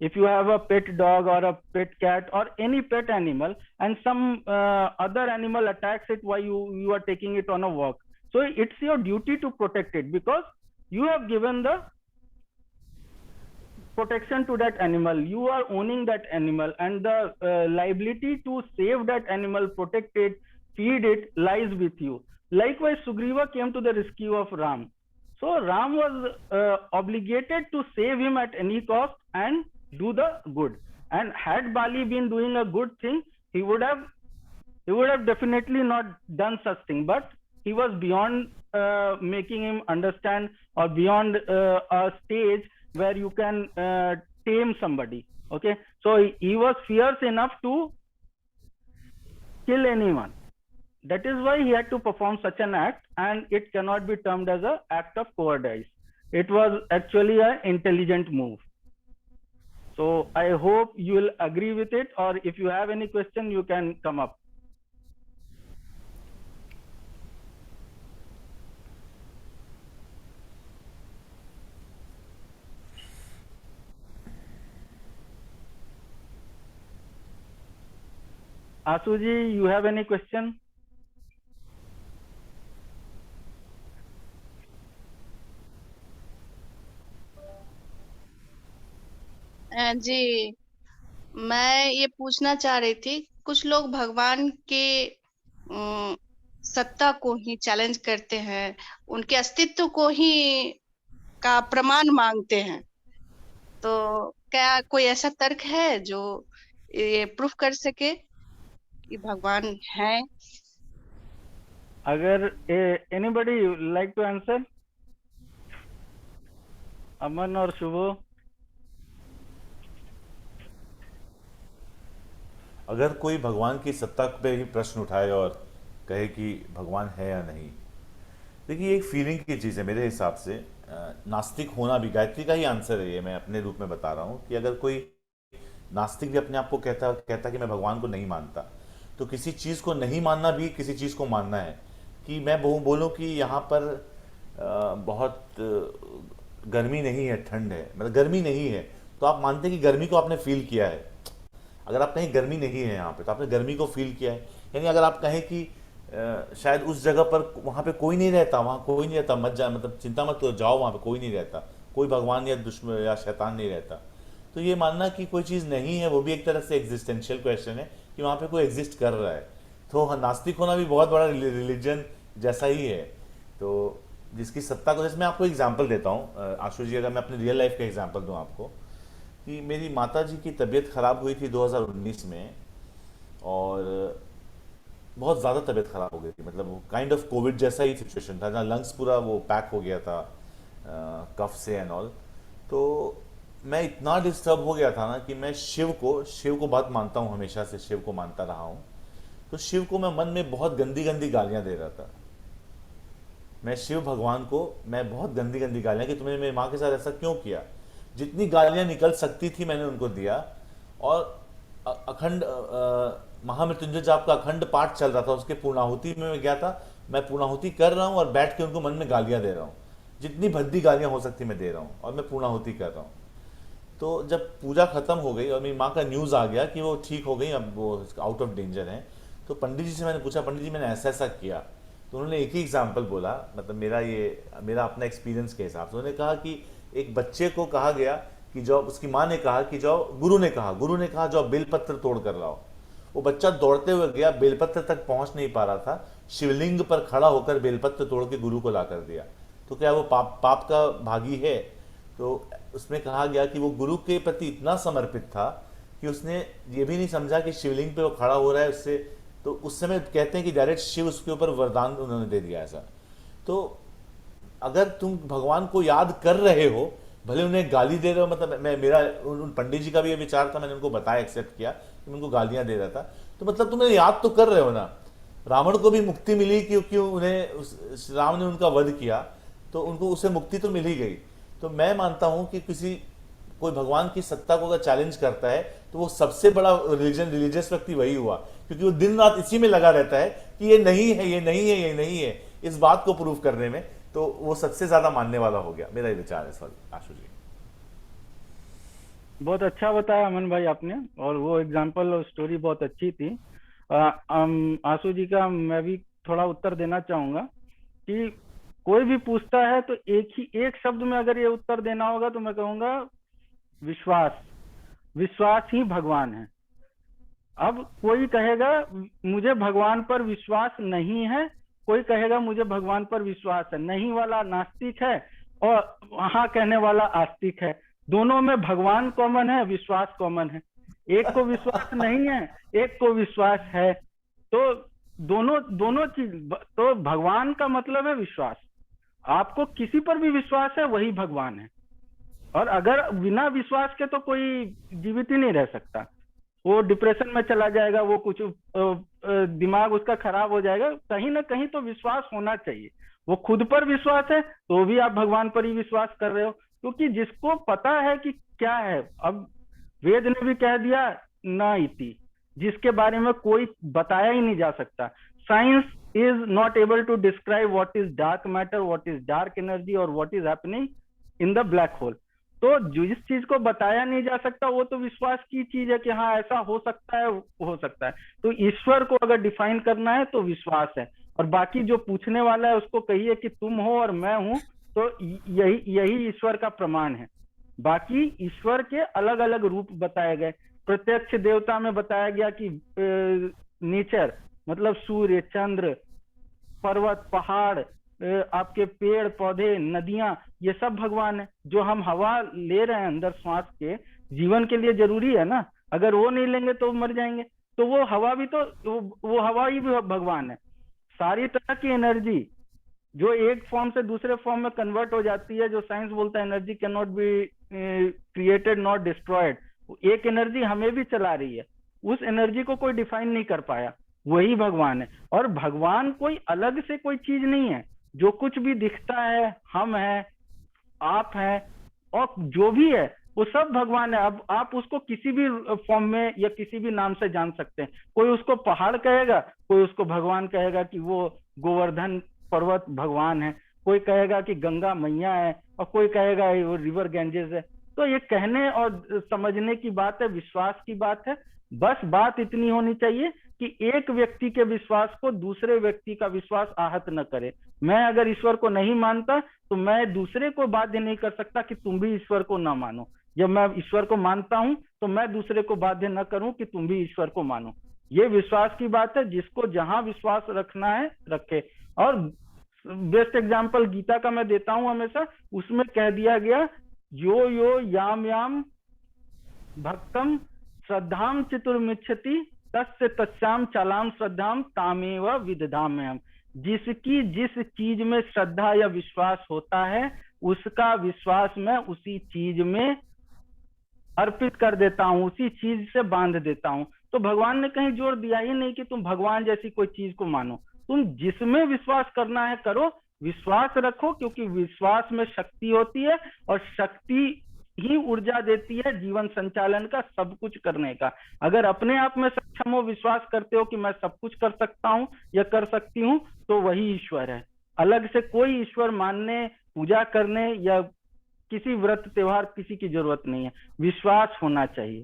if you have a pet dog or a pet cat or any pet animal, and some other animal attacks it while you are taking it on a walk, so it's your duty to protect it because you have given the protection to that animal. You are owning that animal, and the liability to save that animal, protect it, feed it, lies with you. Likewise, Sugriva came to the rescue of Ram. So Ram was obligated to save him at any cost and do the good. And had Bali been doing a good thing, he would have definitely not done such thing. But he was beyond making him understand, or beyond a stage where you can tame somebody. Okay, so he was fierce enough to kill anyone. That is why he had to perform such an act, and it cannot be termed as an act of cowardice. It was actually an intelligent move. So I hope you will agree with it, or if you have any question, you can come up. Asu ji, you have any question? जी, मैं ये पूछना चाह रही थी, कुछ लोग भगवान के सत्ता को ही चैलेंज करते हैं, उनके अस्तित्व को ही का प्रमाण मांगते हैं, तो क्या कोई ऐसा तर्क है जो ये प्रूफ कर सके कि भगवान है? अगर anybody like to answer? अमन और शुभो? अगर कोई भगवान की सत्ता पे ही प्रश्न उठाए और कहे कि भगवान है या नहीं, देखिए एक फीलिंग की चीज़ है मेरे हिसाब से। नास्तिक होना भी, गायत्री का ही आंसर है ये, मैं अपने रूप में बता रहा हूँ कि अगर कोई नास्तिक भी अपने आप को कहता कि मैं भगवान को नहीं मानता, तो किसी चीज़ को नहीं मानना भी किसी चीज़ को मानना है। कि मैं बोलूँ कि यहाँ पर बहुत गर्मी नहीं है, ठंड है, मतलब गर्मी नहीं है, तो आप मानते हैं कि गर्मी को आपने फील किया है। अगर आप कहीं गर्मी नहीं है यहाँ पे, तो आपने गर्मी को फील किया है। यानी अगर आप कहें कि शायद उस जगह पर वहाँ पे कोई नहीं रहता, वहाँ कोई नहीं रहता, मत जा, मतलब चिंता मत करो, जाओ वहाँ पे कोई नहीं रहता, कोई भगवान या दुश्मन या शैतान नहीं रहता, तो ये मानना कि कोई चीज़ नहीं है वो भी एक तरह से एग्जिस्टेंशियल क्वेश्चन है कि वहाँ पे कोई एग्जिस्ट कर रहा है। तो नास्तिक होना भी बहुत बड़ा रिलीजन जैसा ही है। तो जिसकी सत्ता को, जैसे मैं आपको एग्जाम्पल देता हूँ आशु जी, अगर मैं अपनी रियल लाइफ का एग्जाम्पल दूँ आपको, कि मेरी माता जी की तबीयत ख़राब हुई थी 2019 में, और बहुत ज़्यादा तबीयत ख़राब हो गई थी, मतलब वो काइंड ऑफ कोविड जैसा ही सिचुएशन था, जहाँ लंग्स पूरा वो पैक हो गया था कफ से एंड ऑल। तो मैं इतना डिस्टर्ब हो गया था ना कि मैं शिव को बहुत मानता हूँ, हमेशा से शिव को मानता रहा हूँ। तो शिव को मैं मन में बहुत गंदी गंदी गालियाँ दे रहा था। मैं शिव भगवान को मैं बहुत गंदी गंदी गालियाँ कि तुमने मेरी माँ के साथ ऐसा क्यों किया। जितनी गालियाँ निकल सकती थी मैंने उनको दिया। और अखंड महामृत्युंजय जाप का अखंड पाठ चल रहा था, उसके पूर्णाहुति में मैं गया था, मैं पूर्णाहुति कर रहा हूँ और बैठ के उनको मन में गालियाँ दे रहा हूँ, जितनी भद्दी गालियाँ हो सकती मैं दे रहा हूँ, और मैं पूर्णाहुति कर रहा हूँ। तो जब पूजा खत्म हो गई और मेरी माँ का न्यूज़ आ गया कि वो ठीक हो गई, अब वो आउट ऑफ डेंजर है, तो पंडित जी से मैंने पूछा, पंडित जी मैंने ऐसा ऐसा किया। तो उन्होंने एक ही एग्जाम्पल बोला, मतलब मेरा अपना एक्सपीरियंस के हिसाब से उन्होंने कहा कि एक बच्चे को कहा गया कि जो, उसकी माँ ने कहा कि जाओ, गुरु ने कहा जाओ बेलपत्र तोड़ कर लाओ। वो बच्चा दौड़ते हुए गया, बेलपत्र तक पहुंच नहीं पा रहा था, शिवलिंग पर खड़ा होकर बेलपत्र तोड़ के गुरु को ला कर दिया। तो क्या वो पाप का भागी है? तो उसमें कहा गया कि वो गुरु के प्रति इतना समर्पित था कि उसने ये भी नहीं समझा कि शिवलिंग पे वो खड़ा हो रहा है उससे। तो उस समय कहते हैं कि डायरेक्ट शिव उसके ऊपर वरदान उन्होंने दे दिया ऐसा। तो अगर तुम भगवान को याद कर रहे हो, भले उन्हें गाली दे रहे हो, मतलब मेरा उन पंडित जी का भी ये विचार था, मैंने उनको बताया, एक्सेप्ट किया कि मैं उनको गालियां दे रहा था, तो मतलब तुम याद तो कर रहे हो ना। रावण को भी मुक्ति मिली क्योंकि उन्हें राम ने उनका वध किया, तो उनको उसे मुक्ति तो मिल ही गई। तो मैं मानता हूं कि कोई भगवान की सत्ता को अगर चैलेंज करता है तो वो सबसे बड़ा रिलीजियस व्यक्ति वही हुआ, क्योंकि वो दिन रात इसी में लगा रहता है कि ये नहीं है, ये नहीं है, ये नहीं है, इस बात को प्रूव करने में। तो वो सबसे ज्यादा मानने वाला हो गया, मेरा ये विचार है। सॉरी आशु जी। बहुत अच्छा बताया अमन भाई आपने, और वो एग्जांपल और स्टोरी बहुत अच्छी थी। आशु जी का मैं भी थोड़ा उत्तर देना चाहूंगा कि कोई भी पूछता है तो एक शब्द में अगर ये उत्तर देना होगा तो मैं कहूंगा विश्वास। विश्वास ही भगवान है। अब कोई कहेगा मुझे भगवान पर विश्वास नहीं है, कोई कहेगा मुझे भगवान पर विश्वास है। नहीं वाला नास्तिक है और हाँ कहने वाला आस्तिक है। दोनों में भगवान कॉमन है, विश्वास कॉमन है। एक को विश्वास नहीं है, एक को विश्वास है। तो दोनों चीज, तो भगवान का मतलब है विश्वास। आपको किसी पर भी विश्वास है वही भगवान है। और अगर बिना विश्वास के तो कोई जीवित ही नहीं रह सकता, वो डिप्रेशन में चला जाएगा, वो कुछ दिमाग उसका खराब हो जाएगा। कहीं ना कहीं तो विश्वास होना चाहिए। वो खुद पर विश्वास है तो भी आप भगवान पर ही विश्वास कर रहे हो, क्योंकि जिसको पता है कि क्या है, अब वेद ने भी कह दिया न इति, जिसके बारे में कोई बताया ही नहीं जा सकता। Science is not able to describe what is dark matter, what is dark energy और what is happening in the black hole. तो जिस चीज को बताया नहीं जा सकता वो तो विश्वास की चीज है कि हाँ ऐसा हो सकता है, हो सकता है। तो ईश्वर को अगर डिफाइन करना है तो विश्वास है, और बाकी जो पूछने वाला है उसको कहिए कि तुम हो और मैं हूं, तो यही यही ईश्वर का प्रमाण है। बाकी ईश्वर के अलग अलग रूप बताए गए। प्रत्यक्ष देवता में बताया गया कि नेचर मतलब सूर्य, चंद्र, पर्वत, पहाड़, आपके पेड़ पौधे, नदियां, ये सब भगवान है। जो हम हवा ले रहे हैं अंदर श्वास के, जीवन के लिए जरूरी है ना, अगर वो नहीं लेंगे तो मर जाएंगे। तो वो हवा भी तो वो हवा ही भी भगवान है। सारी तरह की एनर्जी जो एक फॉर्म से दूसरे फॉर्म में कन्वर्ट हो जाती है, जो साइंस बोलता है energy can not be created not destroyed, एक एनर्जी हमें भी चला रही है। उस एनर्जी को कोई डिफाइन नहीं कर पाया, वही भगवान है। और भगवान कोई अलग से कोई चीज नहीं है। जो कुछ भी दिखता है, हम हैं, आप हैं, और जो भी है वो सब भगवान है। अब आप उसको किसी भी फॉर्म में या किसी भी नाम से जान सकते हैं। कोई उसको पहाड़ कहेगा, कोई उसको भगवान कहेगा कि वो गोवर्धन पर्वत भगवान है, कोई कहेगा कि गंगा मैया है, और कोई कहेगा वो रिवर गैंजेस है। तो ये कहने और समझने की बात है, विश्वास की बात है। बस बात इतनी होनी चाहिए कि एक व्यक्ति के विश्वास को दूसरे व्यक्ति का विश्वास आहत न करे। मैं अगर ईश्वर को नहीं मानता तो मैं दूसरे को बाध्य नहीं कर सकता कि तुम भी ईश्वर को ना मानो। जब मैं ईश्वर को मानता हूं तो मैं दूसरे को बाध्य न करूं कि तुम भी ईश्वर को मानो। ये विश्वास की बात है। जिसको जहां विश्वास रखना है रखे। और बेस्ट एग्जाम्पल गीता का मैं देता हूं हमेशा, उसमें कह दिया गया यो यो याम याम भक्तम श्रद्धाम चतुर्मिच्छति तस्य तस्याम चालाम श्रद्धाम तामेव विदधाम्यहम्। जिसकी जिस चीज में श्रद्धा या विश्वास होता है उसका विश्वास मैं उसी चीज में अर्पित कर देता हूं, उसी चीज से बांध देता हूं। तो भगवान ने कहीं जोर दिया ही नहीं कि तुम भगवान जैसी कोई चीज को मानो। तुम जिसमें विश्वास करना है करो, विश्वास रखो, क्योंकि विश्वास में शक्ति होती है, और शक्ति ही ऊर्जा देती है जीवन संचालन का, सब कुछ करने का। अगर अपने आप में सक्षम हो, विश्वास करते हो कि मैं सब कुछ कर सकता हूं या कर सकती हूं, तो वही ईश्वर है। अलग से कोई ईश्वर मानने, पूजा करने या किसी व्रत त्योहार किसी की जरूरत नहीं है। विश्वास होना चाहिए।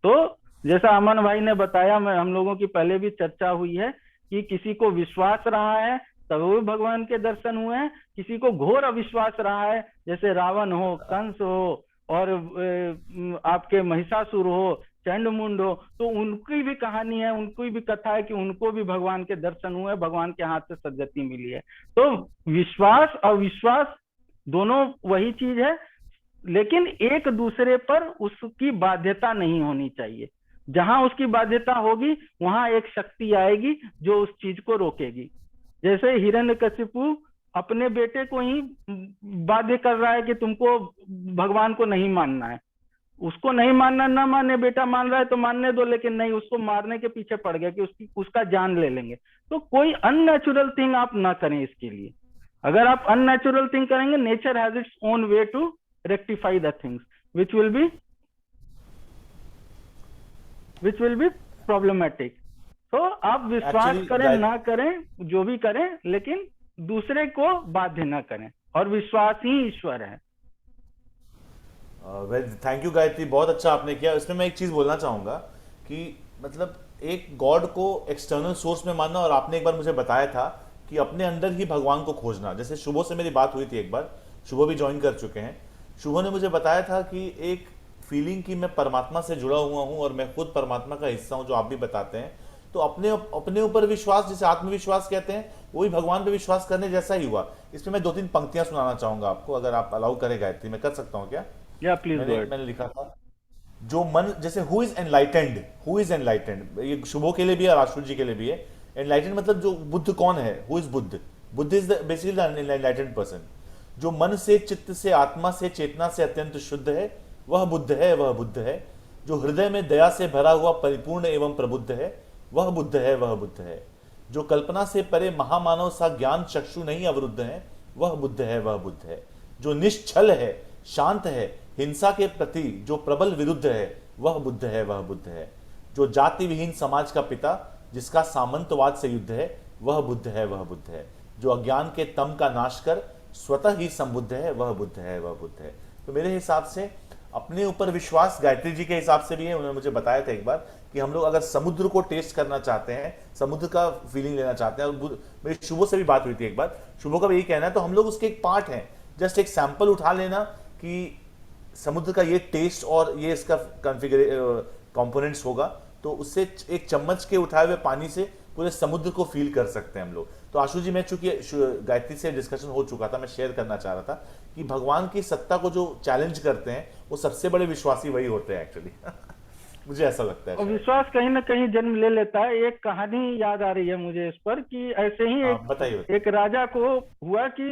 तो जैसा अमन भाई ने बताया, मैं हम लोगों की पहले भी चर्चा हुई है कि किसी को विश्वास रहा है तब वो भगवान के दर्शन हुए हैं, किसी को घोर अविश्वास रहा है, जैसे रावण हो, कंस हो, और आपके महिषासुर हो, चंडमुंड हो, तो उनकी भी कहानी है, उनकी भी कथा है कि उनको भी भगवान के दर्शन हुए, भगवान के हाथ से सद्गति मिली है। तो विश्वास और विश्वास दोनों वही चीज है, लेकिन एक दूसरे पर उसकी बाध्यता नहीं होनी चाहिए। जहां उसकी बाध्यता होगी वहां एक शक्ति आएगी जो उस चीज को रोकेगी। जैसे हिरण्यकशिपु अपने बेटे को ही बाध्य कर रहा है कि तुमको भगवान को नहीं मानना है। उसको नहीं मानना, ना माने, बेटा मान रहा है तो मानने दो, लेकिन नहीं, उसको मारने के पीछे पड़ गया कि उसका जान ले लेंगे। तो कोई अननेचुरल थिंग आप ना करें इसके लिए। अगर आप अननेचुरल थिंग करेंगे, nature has its own way to rectify the things which will be problematic. तो आप विश्वास करें ना करें, जो भी करें, लेकिन दूसरे को बाध्य ना करें, और विश्वास ही ईश्वर है। थैंक यू गायत्री, बहुत अच्छा आपने किया। इसमें मैं एक चीज बोलना चाहूंगा कि मतलब एक गॉड को एक्सटर्नल सोर्स में मानना, और आपने एक बार मुझे बताया था कि अपने अंदर ही भगवान को खोजना। जैसे शुभो से मेरी बात हुई थी एक बार, शुभो भी ज्वाइन कर चुके हैं। शुभो ने मुझे बताया था कि एक फीलिंग कि मैं परमात्मा से जुड़ा हुआ हूं और मैं खुद परमात्मा का हिस्सा हूं, जो आप भी बताते हैं। तो अपने ऊपर विश्वास, जिसे आत्मविश्वास कहते हैं, वही भगवान पे विश्वास करने जैसा ही हुआ। इसमें मैं 2-3 पंक्तियां सुनाना चाहूंगा आपको, अगर आप अलाउ करें गायत्री। मैं कर सकता हूं क्या? या प्लीज। मैंने लिखा था जो मन, जैसे हु इज एनलाइटेंड, ये शुभो के लिए भी है और आशुर जी के लिए भी है। एनलाइटेंड मतलब जो बुद्ध कौन है, who is Buddha? Buddha is basically the enlightened person. जो मन से, चित्त से, आत्मा से, चेतना से अत्यंत शुद्ध है, वह बुद्ध है, वह बुद्ध है। जो हृदय में दया से भरा हुआ परिपूर्ण एवं प्रबुद्ध है, वह बुद्ध है, वह बुद्ध है। जो कल्पना से परे महामानव सा ज्ञान चक्षु नहीं अवरुद्ध है, वह बुद्ध है, वह बुद्ध है। जो निश्चल है, शांत है, हिंसा के प्रति जो प्रबल विरुद्ध है, वह बुद्ध है, वह बुद्ध है। जो जाति विहीन समाज का पिता, जिसका सामंतवाद से युद्ध है, वह बुद्ध है, वह बुद्ध है। जो अज्ञान के तम का नाश कर स्वतः ही संबुद्ध है, वह बुद्ध है, वह बुद्ध है। तो मेरे हिसाब से अपने ऊपर विश्वास गायत्री जी के हिसाब से भी है। उन्होंने मुझे बताया था एक बार कि हम लोग अगर समुद्र को टेस्ट करना चाहते हैं, समुद्र का फीलिंग लेना चाहते हैं, और मेरी शुभो से भी बात हुई थी एक बार, शुभो का भी यही कहना है, तो हम लोग उसके एक पार्ट हैं, जस्ट एक सैंपल उठा लेना कि समुद्र का ये टेस्ट और ये इसका कंपोनेंट्स होगा, तो उससे एक चम्मच के उठाए हुए पानी से पूरे समुद्र को फील कर सकते हैं हम लोग। तो आशु जी, मैं चूंकि गायत्री से डिस्कशन हो चुका था, मैं शेयर करना चाह रहा था कि भगवान की सत्ता को जो चैलेंज करते हैं वो सबसे बड़े विश्वासी वही होते हैं एक्चुअली। मुझे ऐसा लगता है। और विश्वास कहीं ना कहीं जन्म ले लेता है। एक कहानी याद आ रही है मुझे इस पर कि ऐसे ही बताइए। एक राजा को हुआ कि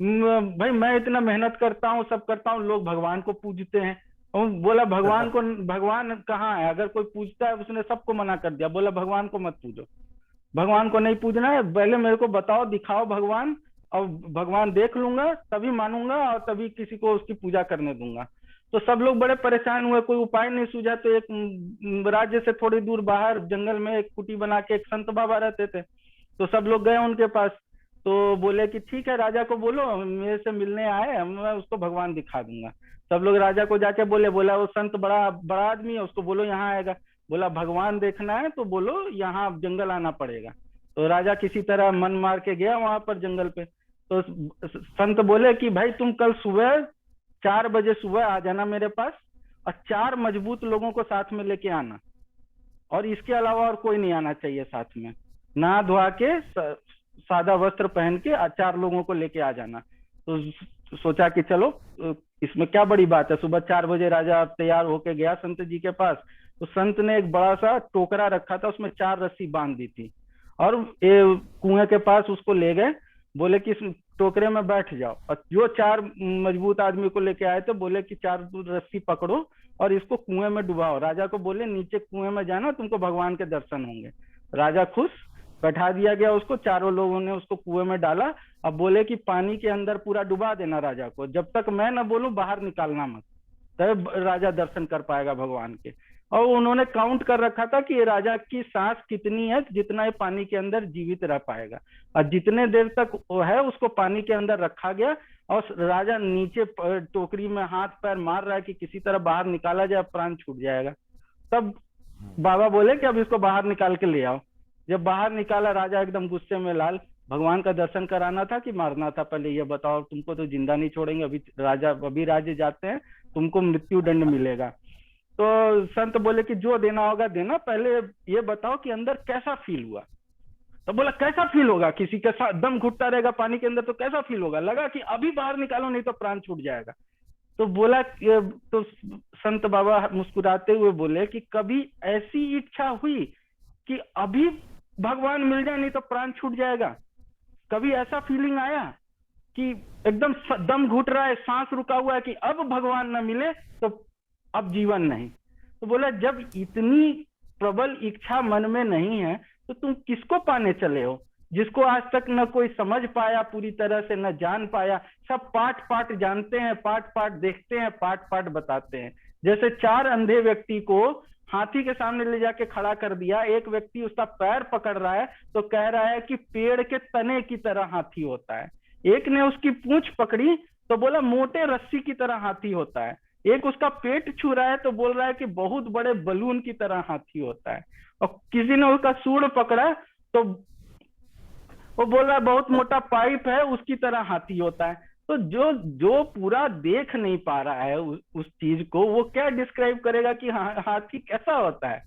भाई मैं इतना मेहनत करता हूँ, सब करता हूँ, लोग भगवान को पूजते हैं। और बोला भगवान कहाँ है? अगर कोई पूजता है, उसने सबको मना कर दिया, बोला भगवान को मत पूजो, भगवान को नहीं पूजना है, पहले मेरे को बताओ, दिखाओ भगवान, और भगवान देख लूंगा, तभी मानूंगा और तभी किसी को उसकी पूजा करने दूंगा। तो सब लोग बड़े परेशान हुए, कोई उपाय नहीं सूझा। तो एक राज्य से थोड़ी दूर बाहर जंगल में एक कुटी बना के एक संत बाबा रहते थे, तो सब लोग गए उनके पास। तो बोले कि ठीक है, राजा को बोलो मेरे से मिलने आए, मैं उसको भगवान दिखा दूंगा। सब लोग राजा को जाके बोला वो संत बड़ा बड़ा आदमी है, उसको बोलो यहाँ आएगा। बोला भगवान देखना है तो बोलो यहाँ जंगल आना पड़ेगा। तो राजा किसी तरह मन मार के गया वहां पर जंगल पे। तो संत बोले कि भाई तुम कल सुबह 4 बजे सुबह आ जाना मेरे पास, और 4 मजबूत लोगों को साथ में लेके आना, और इसके अलावा और कोई नहीं आना चाहिए साथ में। नहा धोआ के सादा वस्त्र पहन के 4 लोगों को लेके आ जाना। तो सोचा कि चलो इसमें क्या बड़ी बात है। सुबह 4 बजे राजा तैयार होके गया संत जी के पास। तो संत ने एक बड़ा सा टोकरा रखा था, उसमें 4 रस्सी बांध दी थी, और कुएं के पास उसको ले गए। बोले कि इस टोकरे में बैठ जाओ, और जो 4 मजबूत आदमी को लेके आए थे बोले कि 4 रस्सी पकड़ो और इसको कुएं में डुबाओ। राजा को बोले नीचे कुएं में जाना, तुमको भगवान के दर्शन होंगे। राजा खुश, बैठा दिया गया उसको, चारों लोगों ने उसको कुएं में डाला। अब बोले कि पानी के अंदर पूरा डुबा देना राजा को, जब तक मैं ना बोलूं बाहर निकालना मत, तब राजा दर्शन कर पाएगा भगवान के। और उन्होंने काउंट कर रखा था कि ये राजा की सांस कितनी है, जितना ये पानी के अंदर जीवित रह पाएगा, और जितने देर तक है उसको पानी के अंदर रखा गया। और राजा नीचे टोकरी में हाथ पैर मार रहा है कि किसी तरह बाहर निकाला जाए, प्राण छूट जाएगा। तब बाबा बोले कि अब इसको बाहर निकाल के ले आओ। जब बाहर निकाला, राजा एकदम गुस्से में लाल, भगवान का दर्शन कराना था कि मारना था, पहले ये बताओ, तुमको तो जिंदा नहीं छोड़ेंगे, अभी राज्य जाते हैं, तुमको मृत्यु दंड मिलेगा। तो संत बोले कि जो देना होगा देना, पहले ये बताओ कि अंदर कैसा फील हुआ। तो बोला कैसा फील होगा, किसी के साथ दम घुटता रहेगा पानी के अंदर तो कैसा फील होगा, लगा कि अभी बाहर निकालो नहीं तो प्राण छूट जाएगा। तो बोला, तो संत बाबा मुस्कुराते हुए बोले कि कभी ऐसी इच्छा हुई कि अभी भगवान मिल जाए नहीं तो प्राण छूट जाएगा? कभी ऐसा फीलिंग आया कि एकदम दम घुट रहा है, सांस रुका हुआ है कि अब भगवान न मिले तो अब जीवन नहीं? तो बोला जब इतनी प्रबल इच्छा मन में नहीं है तो तुम किसको पाने चले हो, जिसको आज तक न कोई समझ पाया पूरी तरह से, न जान पाया। सब पार्ट पार्ट जानते हैं, पार्ट पार्ट देखते हैं, पार्ट पार्ट बताते हैं। जैसे 4 अंधे व्यक्ति को हाथी के सामने ले जाके खड़ा कर दिया, एक व्यक्ति उसका पैर पकड़ रहा है तो कह रहा है कि पेड़ के तने की तरह हाथी होता है। एक ने उसकी पूंछ पकड़ी तो बोला मोटे रस्सी की तरह हाथी होता है। एक उसका पेट छू रहा है तो बोल रहा है कि बहुत बड़े बलून की तरह हाथी होता है। और किसी ने उसका सूंड पकड़ा तो वो बोल रहा है बहुत मोटा पाइप है, उसकी तरह हाथी होता है। तो जो पूरा देख नहीं पा रहा है उस चीज को, वो क्या डिस्क्राइब करेगा कि हाथी कैसा होता है?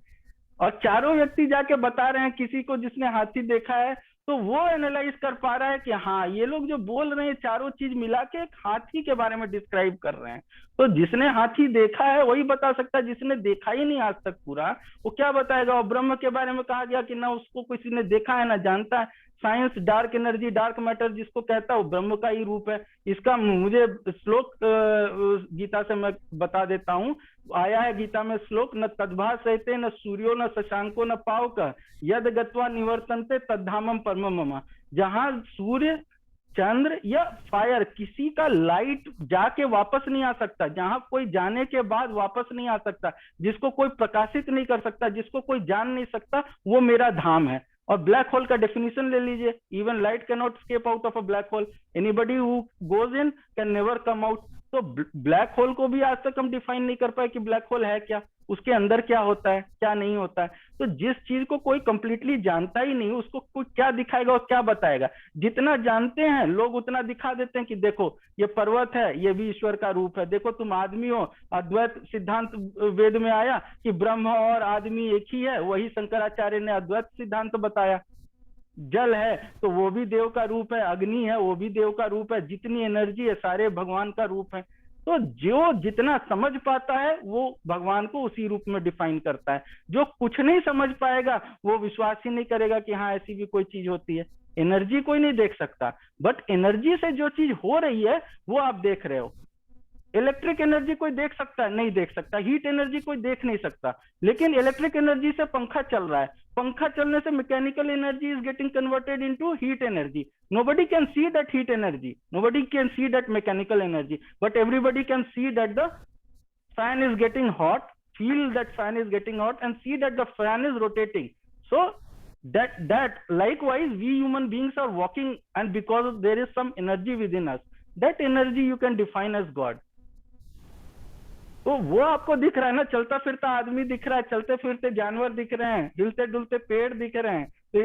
और चारों व्यक्ति जाके बता रहे हैं किसी को जिसने हाथी देखा है, तो वो एनालाइज कर पा रहा है कि हाँ ये लोग जो बोल रहे हैं चारों चीज मिला के एक हाथी के बारे में डिस्क्राइब कर रहे हैं। तो जिसने हाथी देखा है वही बता सकता है, जिसने देखा ही नहीं आज तक पूरा, वो क्या बताएगा? और ब्रह्म के बारे में कहा गया कि ना उसको किसी ने देखा है ना जानता है। Science dark energy, dark matter जिसको कहता है वो ब्रह्म का ही रूप है। इसका मुझे श्लोक गीता से मैं बता देता हूँ, आया है गीता में श्लोक, न तद्भासयते न सूर्यो न शशांको न पावक यद गत्वा निवर्तन्ते तद्धामम परमम मम। जहां सूर्य, चंद्र या फायर, किसी का लाइट जाके वापस नहीं आ सकता, जहां कोई जाने के बाद वापस नहीं आ सकता, जिसको कोई प्रकाशित नहीं कर सकता, जिसको कोई जान नहीं सकता, वो मेरा धाम है। और ब्लैक होल का डेफिनेशन ले लीजिए, even light can not escape out of a black hole, anybody who goes in can never come out. तो ब्लैक होल को भी आज तक हम डिफाइन नहीं कर पाए कि ब्लैक होल है क्या, उसके अंदर क्या होता है, क्या नहीं होता है। तो जिस चीज को कोई कंप्लीटली जानता ही नहीं, उसको कोई क्या दिखाएगा और क्या बताएगा। जितना जानते हैं लोग उतना दिखा देते हैं कि देखो ये पर्वत है, ये भी ईश्वर का रूप है, देखो तुम आदमी हो, अद्वैत सिद्धांत वेद में आया कि ब्रह्म और आदमी एक ही है, वही शंकराचार्य ने अद्वैत सिद्धांत बताया। जल है तो वो भी देव का रूप है, अग्नि है वो भी देव का रूप है, जितनी एनर्जी है सारे भगवान का रूप है। तो जो जितना समझ पाता है वो भगवान को उसी रूप में डिफाइन करता है। जो कुछ नहीं समझ पाएगा वो विश्वास ही नहीं करेगा कि हाँ ऐसी भी कोई चीज होती है। एनर्जी कोई नहीं देख सकता, बट एनर्जी से जो चीज हो रही है वो आप देख रहे हो। इलेक्ट्रिक एनर्जी कोई देख सकता है? नहीं देख सकता। हीट एनर्जी कोई देख नहीं सकता, लेकिन इलेक्ट्रिक एनर्जी से पंखा चल रहा है, पंखा चलने से mechanical energy is getting converted into heat energy. Nobody can see that heat energy, nobody can see that mechanical energy, but everybody can see that the fan is getting hot, feel that fan is getting hot, and see that the fan is rotating. So that likewise we human beings are walking, and because there is some energy within us, that energy you can define as God. तो वो आपको दिख रहा है ना, चलता फिरता आदमी दिख रहा है, चलते फिरते जानवर दिख रहे हैं, हिलते डुलते पेड़ दिख रहे हैं। तो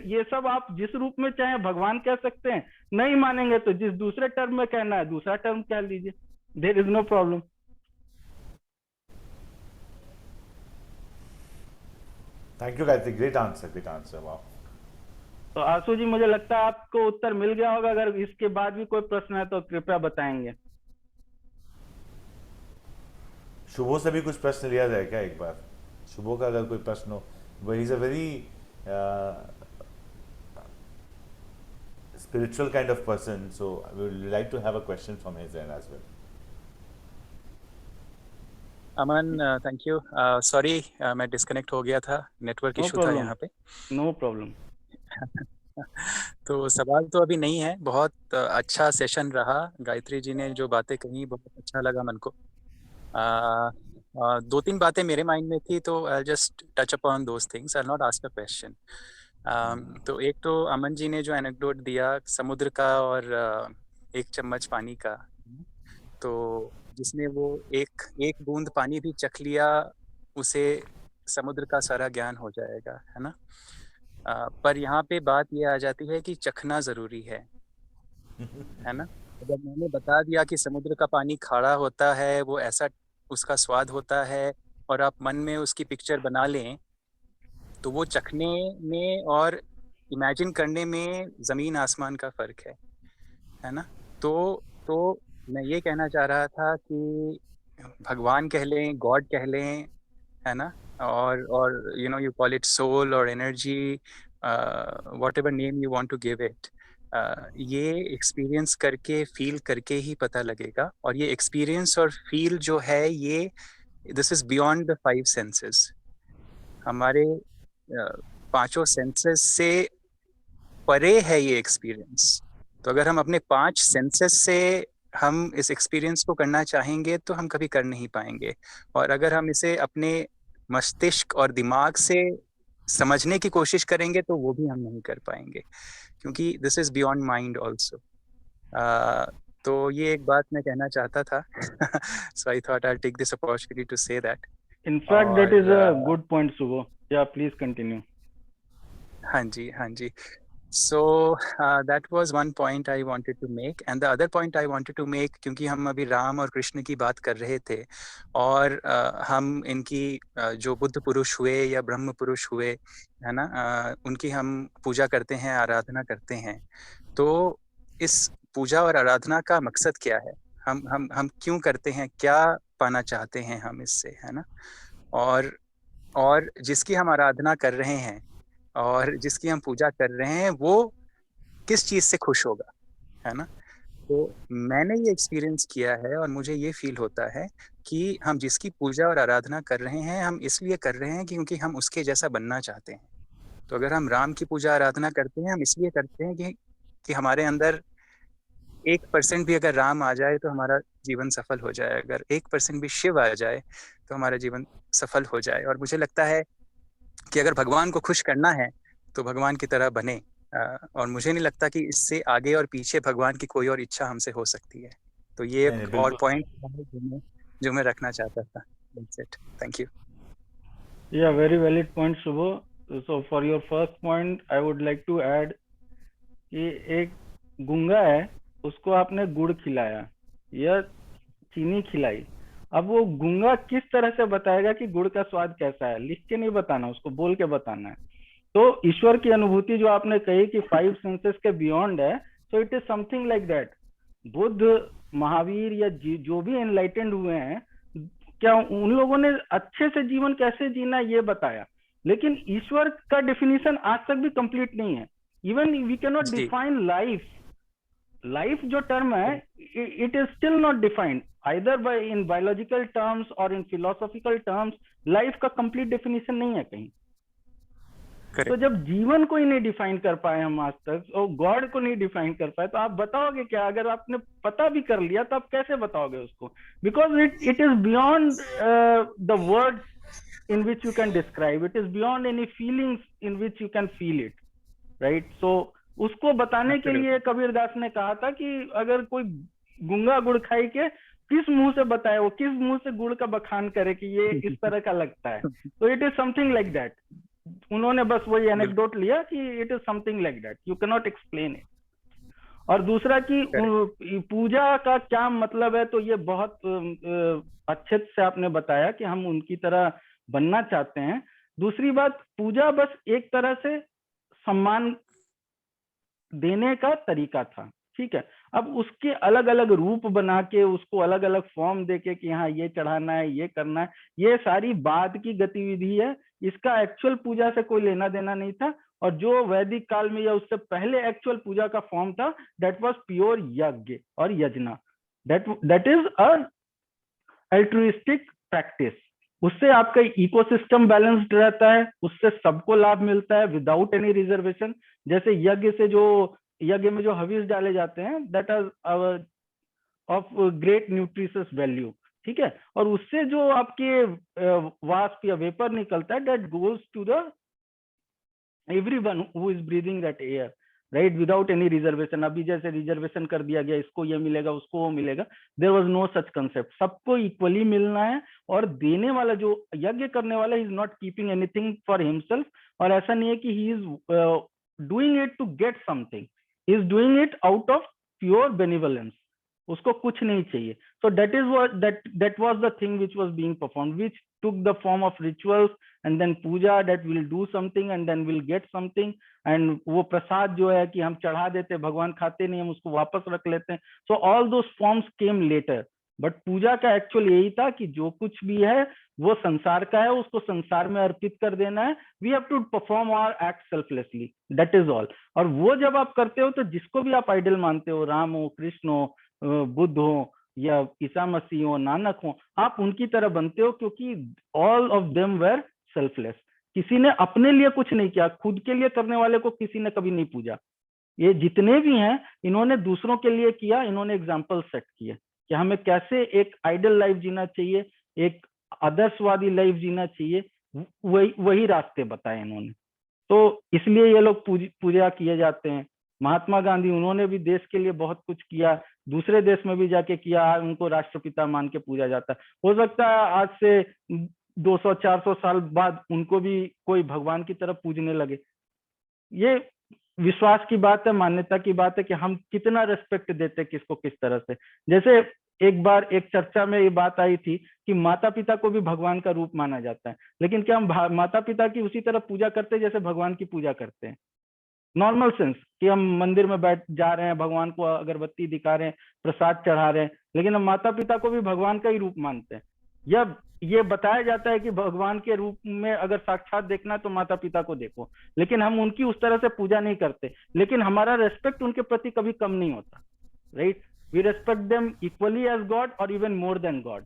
ये सब आप जिस रूप में चाहे भगवान कह सकते हैं। नहीं मानेंगे तो जिस दूसरे टर्म में कहना है दूसरा टर्म कह लीजिए, there is no problem. Thank you Gayatri, great answer, वाह। तो आशु जी मुझे लगता है आपको उत्तर मिल गया होगा, अगर इसके बाद भी कोई प्रश्न है तो कृपया बताएंगे। शुभो से भी कुछ प्रश्न लिया जाए क्या एक बार? शुभो का अगर कोई प्रश्न हो, वो is a very spiritual kind of person, so we would like to have a question from his end as well. Aman, thank you. Sorry मैं डिस्कनेक्ट हो गया था, नेटवर्क इशू था यहाँ पे। No problem. तो सवाल तो अभी नहीं है। बहुत अच्छा सेशन रहा, गायत्री जी ने जो बातें कही बहुत अच्छा लगा मन को। दो तीन बातें मेरे माइंड में थी, तो I just touch upon those things, I not ask a question. तो एक तो अमन जी ने जो एनेक्डोट दिया समुद्र का और एक चम्मच पानी का, तो जिसने वो एक बूंद पानी भी चख लिया उसे समुद्र का सारा ज्ञान हो जाएगा, है ना। पर यहाँ पे बात ये आ जाती है कि चखना जरूरी है ना। अगर मैंने बता दिया कि समुद्र का पानी खारा होता है, वो ऐसा उसका स्वाद होता है, और आप मन में उसकी पिक्चर बना लें, तो वो चखने में और इमेजिन करने में ज़मीन आसमान का फ़र्क है ना। तो मैं ये कहना चाह रहा था कि भगवान कह लें, गॉड कह लें, है ना, और you know you call it soul और energy, whatever name you want to give it, ये एक्सपीरियंस करके फील करके ही पता लगेगा। और ये एक्सपीरियंस और फील जो है, ये this is beyond the 5 senses. हमारे 5 सेंसेस से परे है ये एक्सपीरियंस। तो अगर हम अपने 5 सेंसेस से हम इस एक्सपीरियंस को करना चाहेंगे तो हम कभी कर नहीं पाएंगे, और अगर हम इसे अपने मस्तिष्क और दिमाग से समझने की कोशिश करेंगे तो वो भी हम नहीं कर पाएंगे, क्योंकि this is beyond mind also. तो ये एक बात मैं कहना चाहता था। So I thought I take this opportunity to say that. In fact, that is a good point, Subho. Yeah, please continue. हाँ जी। So that was one point I wanted to make, and the other point I wanted to make, क्योंकि हम अभी राम और कृष्ण की बात कर रहे थे, और हम इनकी जो बुद्ध पुरुष हुए या ब्रह्म पुरुष हुए, है ना, उनकी हम पूजा करते हैं, आराधना करते हैं। तो इस पूजा और आराधना का मकसद क्या है? हम क्यों करते हैं? क्या पाना चाहते हैं हम इससे, है ना। और जिसकी हम आराधना कर रहे हैं और जिसकी हम पूजा कर रहे हैं, वो किस चीज़ से खुश होगा, है ना। तो मैंने ये एक्सपीरियंस किया है और मुझे ये फील होता है कि हम जिसकी पूजा और आराधना कर रहे हैं, हम इसलिए कर रहे हैं क्योंकि हम उसके जैसा बनना चाहते हैं। तो अगर हम राम की पूजा आराधना करते हैं, हम इसलिए करते हैं कि हमारे अंदर 1% भी अगर राम आ जाए तो हमारा जीवन सफल हो जाए, अगर 1% भी शिव आ जाए तो हमारा जीवन सफल हो जाए। और मुझे लगता है कि अगर भगवान को खुश करना है तो भगवान की तरह बने, और मुझे नहीं लगता कि इससे आगे और पीछे भगवान की कोई और इच्छा हमसे हो सकती है। तो ये नहीं, एक और बिल्कुल। पॉइंट जो मैं रखना चाहता था। That's it. Thank you. Yeah, very valid point, Shubho. So for your first point, I would like to add कि एक गूंगा है, उसको आपने गुड़ खिलाया या चीनी खिलाई, अब वो गूंगा किस तरह से बताएगा कि गुड़ का स्वाद कैसा है? लिख के नहीं बताना, उसको बोल के बताना है। तो ईश्वर की अनुभूति जो आपने कही कि 5 सेंसेस के बियॉन्ड है, so it is something like that. Buddha, Mahavir या जो भी एनलाइटेंड हुए हैं, क्या उन लोगों ने अच्छे से जीवन कैसे जीना ये बताया, लेकिन ईश्वर का डेफिनेशन आज तक भी कंप्लीट नहीं है। इवन वी कैन नॉट जी। Define life. लाइफ जो टर्म है, it is still not defined either by in biological terms और इन फिलोसॉफिकल टर्म्स। लाइफ का कंप्लीट डेफिनेशन नहीं है कहीं। तो Correct. जब जीवन को ही नहीं डिफाइन कर पाए हम आज तक, और गॉड को नहीं डिफाइन कर पाए, तो आप बताओगे क्या? अगर आपने पता भी कर लिया तो आप कैसे बताओगे उसको? Because it is beyond the words in which you can describe, it is beyond any feelings in which you can feel it, right? So उसको बताने के लिए कबीरदास ने कहा था कि अगर कोई गूंगा गुड़ खाई के किस मुंह से बताए, वो किस मुंह से गुड़ का बखान करे कि ये इस तरह का लगता है। तो it is something like that. उन्होंने बस वही एनेक्डोट लिया कि it is something like that, you can not explain it. और दूसरा कि पूजा का क्या मतलब है, तो ये बहुत अच्छे से आपने बताया कि हम उनकी तरह बनना चाहते हैं। दूसरी बात, पूजा बस एक तरह से सम्मान देने का तरीका था, ठीक है। अब उसके अलग अलग रूप बना के, उसको अलग अलग फॉर्म देके कि हाँ ये चढ़ाना है, ये करना है, ये सारी बाद की गतिविधि है। इसका एक्चुअल पूजा से कोई लेना देना नहीं था। और जो वैदिक काल में या उससे पहले एक्चुअल पूजा का फॉर्म था, दैट वाज प्योर यज्ञ और यजना। That is a altruistic practice. उससे आपका इकोसिस्टम बैलेंस्ड रहता है, उससे सबको लाभ मिलता है विदाउट एनी रिजर्वेशन। जैसे यज्ञ में जो हविस डाले जाते हैं, that are of great nutritious value, ठीक है। और उससे जो आपके वाष्प या वेपर निकलता है, that goes to the everyone who is breathing that air, right, without any reservation. अभी जैसे रिजर्वेशन कर दिया गया, इसको ये मिलेगा, उसको वो मिलेगा, there was no such concept. सबको इक्वली मिलना है। और देने वाला, जो यज्ञ करने वाला, he is not keeping anything for himself. और ऐसा नहीं है कि he is doing it to get something, he is doing it out of pure benevolence. उसको कुछ नहीं चाहिए। So that was the thing which was being performed, which took the form of rituals and then puja, that will do something and then will get something। and वो प्रसाद जो है कि हम चढ़ा देते, भगवान खाते नहीं, हम उसको वापस रख लेते हैं। So all those forms came later, but पूजा का एक्चुअल यही था कि जो कुछ भी है वो संसार का है, उसको संसार में अर्पित कर देना है। We have to perform our act selflessly, that is all. और वो जब आप करते हो, तो जिसको भी आप आइडल मानते हो, राम हो, कृष्ण हो, बुद्ध हो, या ईसा मसीह हो, नानक हो, आप उनकी तरह बनते हो, क्योंकि all of them were selfless. किसी ने अपने लिए कुछ नहीं किया, खुद के लिए करने वाले को किसी ने कभी नहीं पूजा। ये जितने भी हैं, इन्होंने दूसरों के लिए किया, इन्होंने एग्जाम्पल सेट किए कि हमें कैसे एक आइडल लाइफ जीना चाहिए, एक आदर्शवादी लाइफ जीना चाहिए। वही रास्ते बताए इन्होंने। तो इसलिए ये लोग पूजा किए जाते हैं। महात्मा गांधी, उन्होंने भी देश के लिए बहुत कुछ किया, दूसरे देश में भी जाके किया, उनको राष्ट्रपिता मान के पूजा जाता है। हो सकता है आज से 200-400 साल बाद उनको भी कोई भगवान की तरफ पूजने लगे। ये विश्वास की बात है, मान्यता की बात है कि हम कितना रेस्पेक्ट देते हैं किसको किस तरह से। जैसे एक बार एक चर्चा में ये बात आई थी कि माता पिता को भी भगवान का रूप माना जाता है, लेकिन क्या हम माता पिता की उसी तरह पूजा करते हैं जैसे भगवान की पूजा करते हैं? नॉर्मल सेंस कि हम मंदिर में बैठ जा रहे हैं, भगवान को अगरबत्ती दिखा रहे हैं, प्रसाद चढ़ा रहे हैं, लेकिन हम माता पिता को भी भगवान का ही रूप मानते हैं। या ये बताया जाता है कि भगवान के रूप में अगर साक्षात देखना है तो माता पिता को देखो, लेकिन हम उनकी उस तरह से पूजा नहीं करते, लेकिन हमारा रेस्पेक्ट उनके प्रति कभी कम नहीं होता, right? We respect them equally as God और even more than God.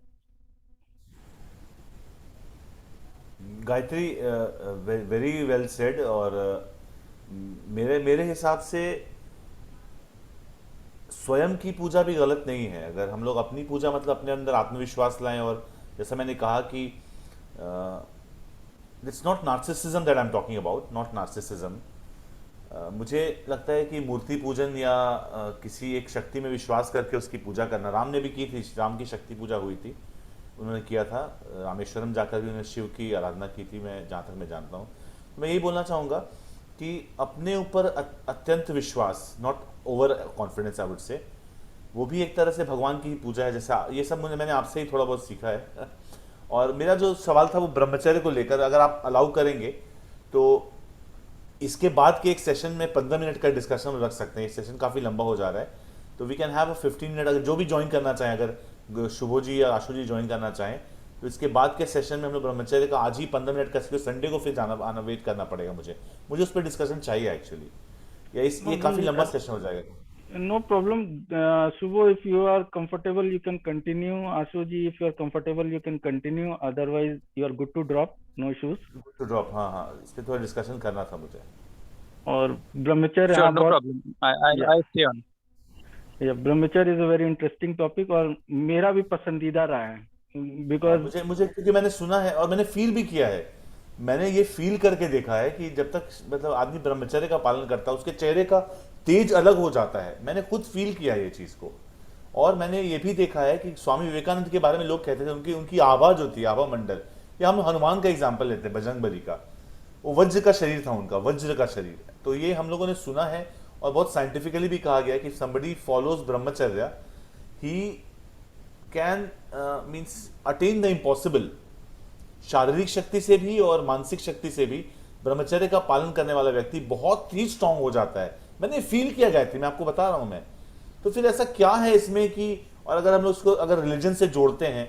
Gayatri, very well said. और मेरे हिसाब से स्वयं की पूजा भी गलत नहीं है। अगर हम लोग अपनी पूजा, मतलब अपने अंदर आत्मविश्वास लाएं, और जैसा मैंने कहा कि it's not narcissism that I am talking about, not narcissism, मुझे लगता है कि मूर्ति पूजन या किसी एक शक्ति में विश्वास करके उसकी पूजा करना, राम ने भी की थी, राम की शक्ति पूजा हुई थी, उन्होंने किया था, रामेश्वरम जाकर भी उन्होंने शिव की आराधना की थी, मैं जहाँ तक मैं जानता हूँ। मैं यही बोलना चाहूँगा कि अपने ऊपर अत्यंत विश्वास, not over confidence I would say, वो भी एक तरह से भगवान की ही पूजा है। जैसे ये सब मैंने आपसे ही थोड़ा बहुत सीखा है। और मेरा जो सवाल था वो ब्रह्मचर्य को लेकर, अगर आप अलाउ करेंगे तो इसके बाद के एक सेशन में 15 मिनट का डिस्कशन रख सकते हैं। ये सेशन काफ़ी लंबा हो जा रहा है, तो we can have a 15 minute, अगर जो भी ज्वाइन करना चाहें, अगर शुभो जी या आशु जी ज्वाइन करना चाहें, तो इसके बाद के सेशन में हम लोग ब्रह्मचर्य का आज ही 15 मिनट का, संडे को फिर जाना आना वेट करना पड़ेगा मुझे उस पर डिस्कशन चाहिए एक्चुअली, या ये काफ़ी लंबा सेशन हो जाएगा। No problem. Shubho, if you are comfortable, you can continue. Ashuji, if you are comfortable, you can continue. Otherwise, you are good to drop. No issues. To drop, हाँ हाँ, इस पर थोड़ा डिस्कशन करना था मुझे। और ब्रह्मचर्य, Sure, हाँ, no बहुत, problem. yeah, I stay on. ब्रह्मचर्य is a very interesting topic, और मेरा भी पसंदीदा रहा है, बिकॉज मुझे मुझे क्योंकि मैंने सुना है और मैंने फील भी किया है, मैंने ये फील करके देखा है कि जब तक मतलब आदमी ब्रह्मचर्य का पालन करता है, उसके चेहरे का तेज अलग हो जाता है। मैंने खुद फील किया है ये चीज़ को। और मैंने ये भी देखा है कि स्वामी विवेकानंद के बारे में लोग कहते थे, उनकी उनकी आभा जो थी, आभा मंडल, या हम हनुमान का एग्जाम्पल लेते हैं, बजरंगबली का, वो वज्र का शरीर था उनका, वज्र का शरीर। तो ये हम लोगों ने सुना है, और बहुत साइंटिफिकली भी कहा गया है कि somebody follows ब्रह्मचर्य, he can means attain the impossible। शारीरिक शक्ति से भी और मानसिक शक्ति से भी ब्रह्मचर्य का पालन करने वाला व्यक्ति बहुत ही स्ट्रांग हो जाता है। मैंने फील किया गायत्री, मैं आपको बता रहा हूं मैं। तो फिर ऐसा क्या है इसमें कि, और अगर हम लोग उसको अगर रिलीजन से जोड़ते हैं,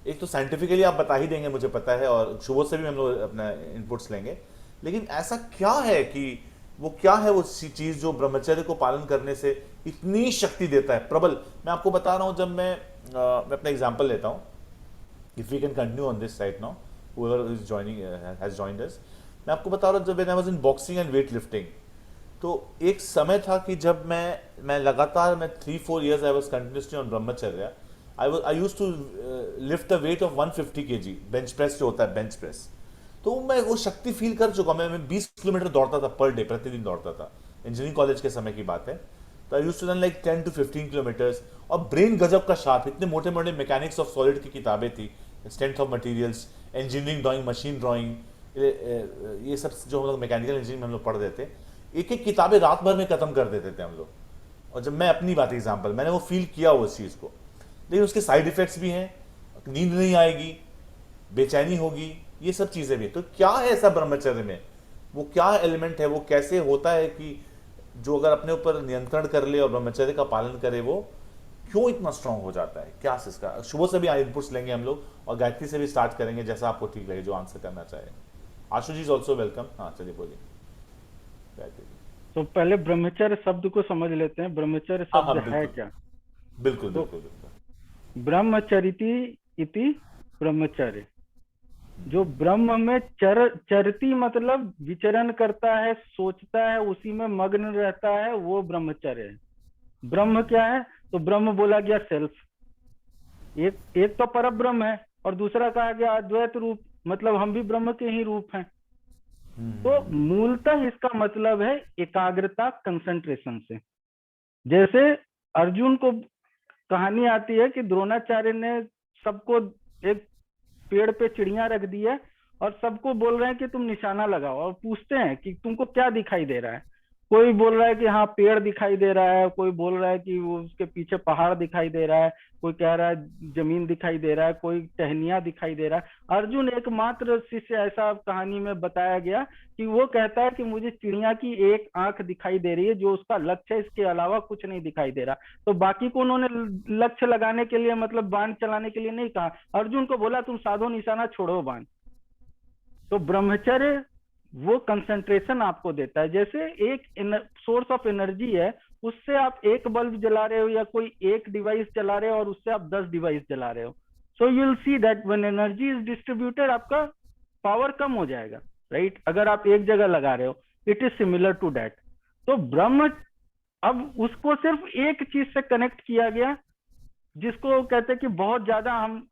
एक तो साइंटिफिकली आप बता ही देंगे मुझे पता है, और शुभो से भी हम लोग अपना इनपुट्स लेंगे, लेकिन ऐसा क्या है कि वो क्या है वो चीज जो ब्रह्मचर्य को पालन करने से इतनी शक्ति देता है प्रबल। मैं आपको बता रहा हूं, जब मैं अपना एग्जांपल लेता हूं, if we can continue on this right now, whoever is joining has joined us, मैं आपको बता रहा हूं, जब I was in boxing and weight lifting, तो एक समय था कि जब मैं लगातार 3-4 years I was continuously on ब्रह्मचर्य। I used to lift the weight of 150 kg, bench press जो होता है, बेंच प्रेस। तो मैं वो शक्ति फील कर चुका। मैं 20 किलोमीटर दौड़ता था पर डे, प्रतिदिन दौड़ता था, इंजीनियरिंग कॉलेज के समय की बात है। तो I used to run like 10 to 15 kilometres, और ब्रेन गजब का शार्प, इतने मोटे मोटे मैकेनिक्स ऑफ सॉलिड की किताबें थी, strength of materials, engineering drawing, machine drawing, ये सब जो हम लोग मैकेनिकल इंजीनियरिंग में हम लोग पढ़ देते, एक एक किताबें रात भर में खत्म कर देते थे हम लोग। और जब मैं अपनी बात एग्जाम्पल, मैंने वो फील किया उस चीज़ को। लेकिन उसके साइड इफेक्ट्स भी हैं, नींद नहीं आएगी, बेचैनी होगी, ये सब चीज़ें भी। तो क्या है ऐसा ब्रह्मचर्य में, वो क्या एलिमेंट है, वो कैसे होता है कि जो अगर अपने ऊपर नियंत्रण कर ले और ब्रह्मचर्य का पालन करे, वो क्यों इतना स्ट्रांग हो जाता है? क्या इसका, शुभ से भी इनपुट्स लेंगे हम लोग, और गायत्री से भी स्टार्ट करेंगे, जैसा आपको ठीक लगे, जो आंसर करना चाहे। आशु जी इज ऑल्सो वेलकम। हाँ चलिए बोलिए गायत्री। तो पहले ब्रह्मचर्य शब्द को समझ लेते हैं। ब्रह्मचर्य हाँ, शब्द है क्या? बिल्कुल तो बिल्कुल बिल्कुल। ब्रह्मचरिति इति ब्रह्मचर्य, जो ब्रह्म में चरती मतलब विचरण करता है, सोचता है, उसी में मग्न रहता है, वो ब्रह्मचर्य है। ब्रह्म क्या है? तो ब्रह्म बोला गया सेल्फ, एक तो पर ब्रह्म है, और दूसरा कहा गया अद्वैत रूप, मतलब हम भी ब्रह्म के ही रूप हैं। तो मूलतः इसका मतलब है एकाग्रता, कंसंट्रेशन से। जैसे अर्जुन को कहानी आती है कि द्रोणाचार्य ने सबको एक पेड़ पे चिड़िया रख दी है, और सबको बोल रहे हैं कि तुम निशाना लगाओ, और पूछते हैं कि तुमको क्या दिखाई दे रहा है। कोई बोल रहा है कि हाँ पेड़ दिखाई दे रहा है, कोई बोल रहा है कि वो उसके पीछे पहाड़ दिखाई दे रहा है, कोई कह रहा है जमीन दिखाई दे रहा है, कोई टहनिया दिखाई दे रहा है। अर्जुन एकमात्र शिष्य ऐसा कहानी में बताया गया कि वो कहता है कि मुझे चिड़िया की एक आंख दिखाई दे रही है, जो उसका लक्ष्य है, इसके अलावा कुछ नहीं दिखाई दे रहा। तो बाकी को उन्होंने लक्ष्य लगाने के लिए, मतलब बाण चलाने के लिए नहीं कहा, अर्जुन को बोला तुम साधो निशाना, छोड़ो बाण। तो ब्रह्मचर्य वो कंसंट्रेशन आपको देता है। जैसे एक सोर्स ऑफ एनर्जी है, उससे आप एक बल्ब जला रहे हो या कोई एक डिवाइस चला रहे हो, और उससे आप 10 डिवाइस जला रहे हो। So you will see that when energy is distributed, आपका पावर कम हो जाएगा, राइट? अगर आप एक जगह लगा रहे हो, it is similar to that. तो ब्रह्म, अब उसको सिर्फ एक चीज से कनेक्ट किया गया, जिसको कहते हैं कि बहुत ज्यादा हम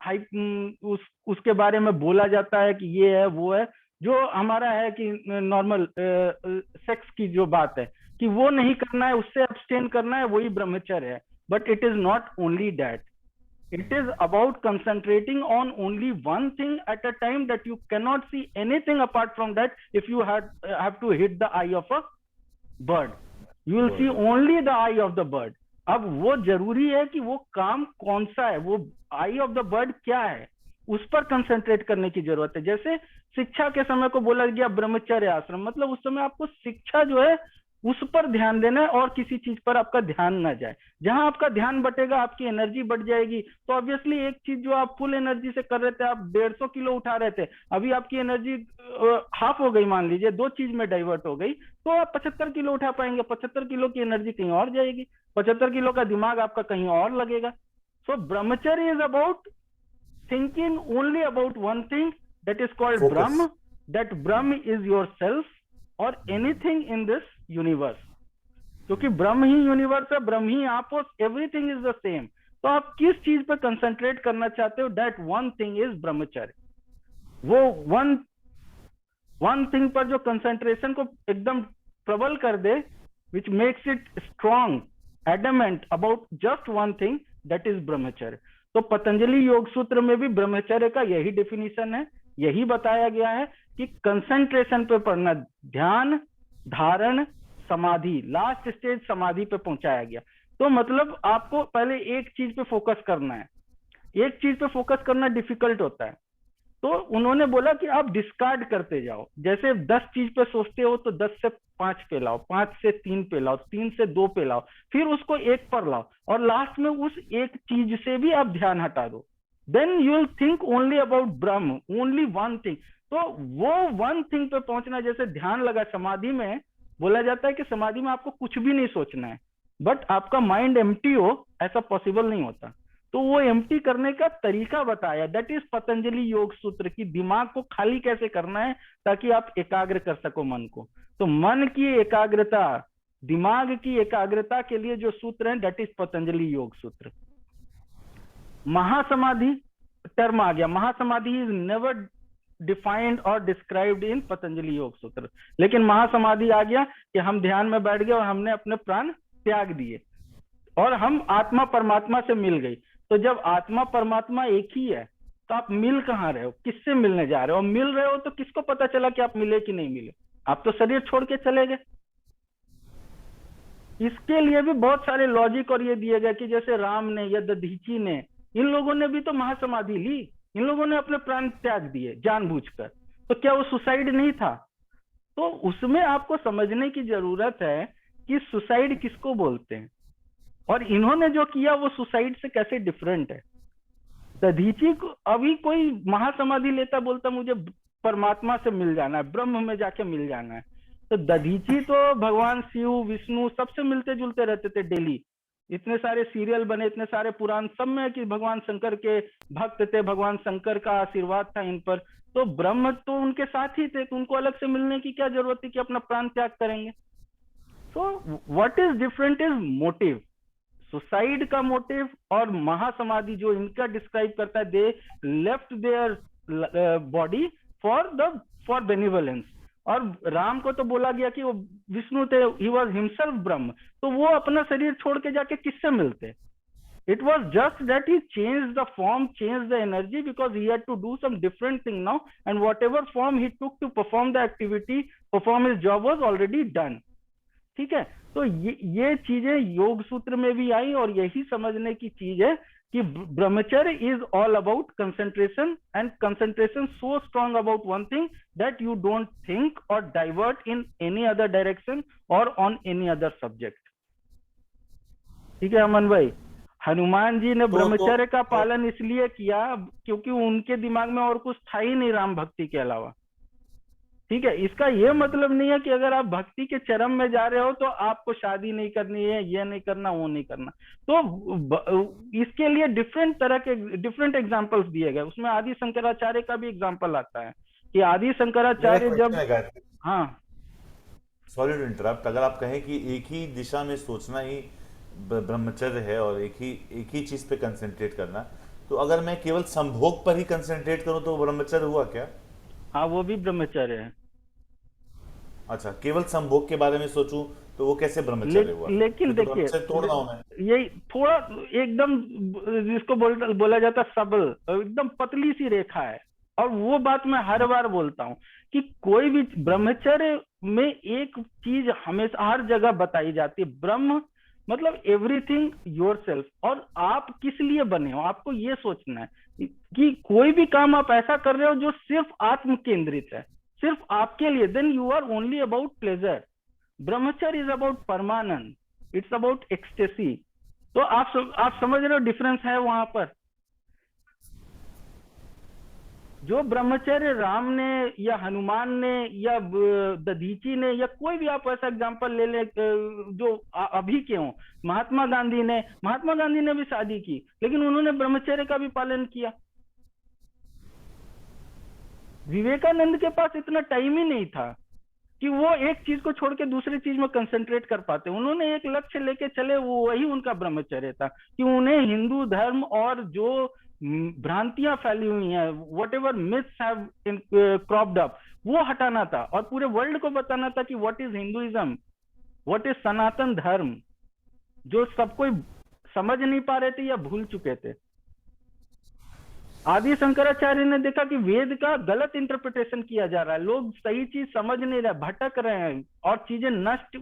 उसके बारे में बोला जाता है कि ये है वो है, जो हमारा है कि नॉर्मल सेक्स की जो बात है कि वो नहीं करना है, उससे अब्सटेन करना है, वही ब्रह्मचर्य है. But it is not only that. It is about concentrating on only one thing at a time, that you cannot see anything apart from that. If you have to hit the eye of a bird, you will see only the eye of the bird. अब वो जरूरी है कि वो काम कौन सा है, वो आई ऑफ द बर्ड क्या है, उस पर कंसंट्रेट करने की जरूरत है. जैसे शिक्षा के समय को बोला गया ब्रह्मचर्य आश्रम, मतलब उस समय आपको शिक्षा जो है उस पर ध्यान देना है और किसी चीज पर आपका ध्यान ना जाए. जहां आपका ध्यान बटेगा आपकी एनर्जी बढ़ जाएगी. तो ऑब्वियसली एक चीज जो आप फुल एनर्जी से कर रहे थे, आप 150 किलो उठा रहे थे, अभी आपकी एनर्जी हाफ हो गई, मान लीजिए 2 चीज में डाइवर्ट हो गई, तो आप 75 किलो उठा पाएंगे. 75 किलो की एनर्जी कहीं और जाएगी, 75 किलो का दिमाग आपका कहीं और लगेगा. सो ब्रह्मचर्य is about thinking only about one thing, that is called Focus. Brahm. That Brahm is yourself or anything in this universe. क्योंकि ब्रह्म ही यूनिवर्स है, ब्रह्म ही आप हो, एवरीथिंग इज द सेम. तो आप किस चीज पर कंसंट्रेट करना चाहते हो, दैट वन थिंग इज ब्रह्मचर्य. वो वन थिंग पर जो कंसंट्रेशन को एकदम प्रबल कर दे, which makes it strong, adamant about just one thing, that is brahmacharya. तो पतंजलि योग सूत्र में भी ब्रह्मचर्य का यही डेफिनेशन है, यही बताया गया है कि कंसंट्रेशन पे पढ़ना, ध्यान, धारण, समाधि, लास्ट स्टेज समाधि पे पहुंचाया गया. तो मतलब आपको पहले एक चीज पे फोकस करना है. एक चीज पे फोकस करना डिफिकल्ट होता है, तो उन्होंने बोला कि आप डिस्कार्ड करते जाओ. जैसे 10 चीज पे सोचते हो तो 10 से 5 पे लाओ, 5 से 3 पे लाओ, 3 से 2 पे लाओ, फिर उसको 1 पर लाओ, और लास्ट में उस एक चीज से भी आप ध्यान हटा दो. Then you will think only about ब्रह्म, ओनली वन थिंग. तो वो वन थिंग पे पहुंचना, जैसे ध्यान लगा समाधि में, बोला जाता है कि समाधि में आपको कुछ भी नहीं सोचना है, बट आपका माइंड एम्प्टी हो, ऐसा पॉसिबल नहीं होता. तो वो एम्प्टी करने का तरीका बताया, दैट इज पतंजलि योग सूत्र, की दिमाग को खाली कैसे करना है ताकि आप एकाग्र कर सको मन को. तो मन की एकाग्रता, दिमाग की एकाग्रता के लिए जो सूत्र है, दैट इज पतंजलि योग सूत्र. महासमाधि टर्म आ गया, महासमाधि इज नेवर डिफाइंड और डिस्क्राइब्ड इन पतंजलि योग सूत्र. लेकिन महासमाधि आ गया कि हम ध्यान में बैठ गए और हमने अपने प्राण त्याग दिए और हम आत्मा परमात्मा से मिल गई. तो जब आत्मा परमात्मा एक ही है, तो आप मिल कहाँ रहे हो, किससे मिलने जा रहे हो? मिल रहे हो तो किसको पता चला कि आप मिले कि नहीं मिले? आप तो शरीर छोड़ के चले गए. इसके लिए भी बहुत सारे लॉजिक और ये दिए गए कि जैसे राम ने या दधीची ने, इन लोगों ने भी तो महासमाधि ली, इन लोगों ने अपने प्राण त्याग दिए जानबूझकर. तो क्या वो सुसाइड नहीं था? तो उसमें आपको समझने की जरूरत है कि सुसाइड किसको बोलते हैं और इन्होंने जो किया वो सुसाइड से कैसे डिफरेंट है. दधीची को अभी कोई महासमाधि लेता, बोलता मुझे परमात्मा से मिल जाना है, ब्रह्म में जाके मिल जाना है. तो दधीची तो भगवान शिव, विष्णु सबसे मिलते जुलते रहते थे डेली. इतने सारे सीरियल बने, इतने सारे पुराण, सब में कि भगवान शंकर के भक्त थे, भगवान शंकर का आशीर्वाद था इन पर. तो ब्रह्म तो उनके साथ ही थे, तो उनको अलग से मिलने की क्या जरूरत थी कि अपना प्राण त्याग करेंगे. तो what is different is motive. Suicide का मोटिव और महासमाधि जो इनका डिस्क्राइब करता है, they left their body for benevolence. और राम को तो बोला गया कि वो विष्णु थे, ही वॉज हिमसेल्फ ब्रह्म, तो वो अपना शरीर छोड़ के जाके किससे मिलते? It was just that he changed the form, changed the energy, because he had to do some different thing now, and whatever form he took to perform the activity, perform his job, was already done. ठीक है. तो ये चीजें योग सूत्र में भी आई और यही समझने की चीज है कि brahmacharya is all about concentration, and concentration so strong about one thing that you don't think और divert in any other direction और ऑन एनी अदर सब्जेक्ट. ठीक है अमन भाई. हनुमान जी ने ब्रह्मचर्य का पालन इसलिए किया क्योंकि उनके दिमाग में और कुछ था ही नहीं राम भक्ति के अलावा. ठीक है. इसका ये मतलब नहीं है कि अगर आप भक्ति के चरम में जा रहे हो तो आपको शादी नहीं करनी है, ये नहीं करना, वो नहीं करना. तो इसके लिए डिफरेंट तरह के डिफरेंट एग्जांपल्स दिए गए. उसमें आदि शंकराचार्य का भी एग्जांपल आता है कि आदि शंकराचार्य जब, हाँ सॉरी टू इंटरप्ट, अगर आप कहें कि एक ही दिशा में सोचना ही ब्रह्मचर्य है और एक ही चीज पे कंसंट्रेट करना, तो अगर मैं केवल संभोग पर ही कंसंट्रेट करूं तो ब्रह्मचर्य हुआ क्या? हाँ, वो भी ब्रह्मचर्य है। अच्छा, केवल संभोग के बारे में सोचूं तो वो कैसे ब्रह्मचर्य हुआ? लेकिन फिर तो देखिए, ब्रह्मचर्य तोड़ रहा हूं मैं। यही थोड़ा एकदम, जिसको बोला जाता है सबल, एकदम पतली सी रेखा है। और वो बात मैं हर बार बोलता हूँ कि कोई भी ब्रह्मचर्य में एक चीज हमेशा हर जगह बताई जाती है, ब्रह्म मतलब एवरीथिंग योरसेल्फ। और आप किस लिए बने हो, आपको ये सोचना है कि कोई भी काम आप ऐसा कर रहे हो जो सिर्फ आत्म केंद्रित है, सिर्फ आपके लिए, then you are only about pleasure. Brahmacharya is about paramanand, it's about ecstasy. तो आप समझ रहे हो डिफरेंस है वहां पर। जो ब्रह्मचर्य राम ने या हनुमान ने या दधीची ने या कोई भी आप ऐसा एग्जांपल ले ले जो अभी के हो, महात्मा गांधी ने भी शादी की, लेकिन उन्होंने ब्रह्मचर्य का भी पालन किया। विवेकानंद के पास इतना टाइम ही नहीं था कि वो एक चीज को छोड़ के दूसरी चीज में कंसंट्रेट कर पाते। उन्होंने एक लक्ष्य लेके चले, वो वही उनका ब्रह्मचर्य था कि उन्हें हिंदू धर्म और जो भ्रांतियां फैली हुई हैं, what ever myths have cropped up, वो हटाना था और पूरे वर्ल्ड को बताना था कि what is Hinduism, what is Sanatan Dharma, जो सब कोई समझ नहीं पा रहे थे या भूल चुके थे। आदि शंकराचार्य ने देखा कि वेद का गलत इंटरप्रिटेशन किया जा रहा है, लोग सही चीज समझ नहीं रहे, भटक रहे हैं और चीजें नष्ट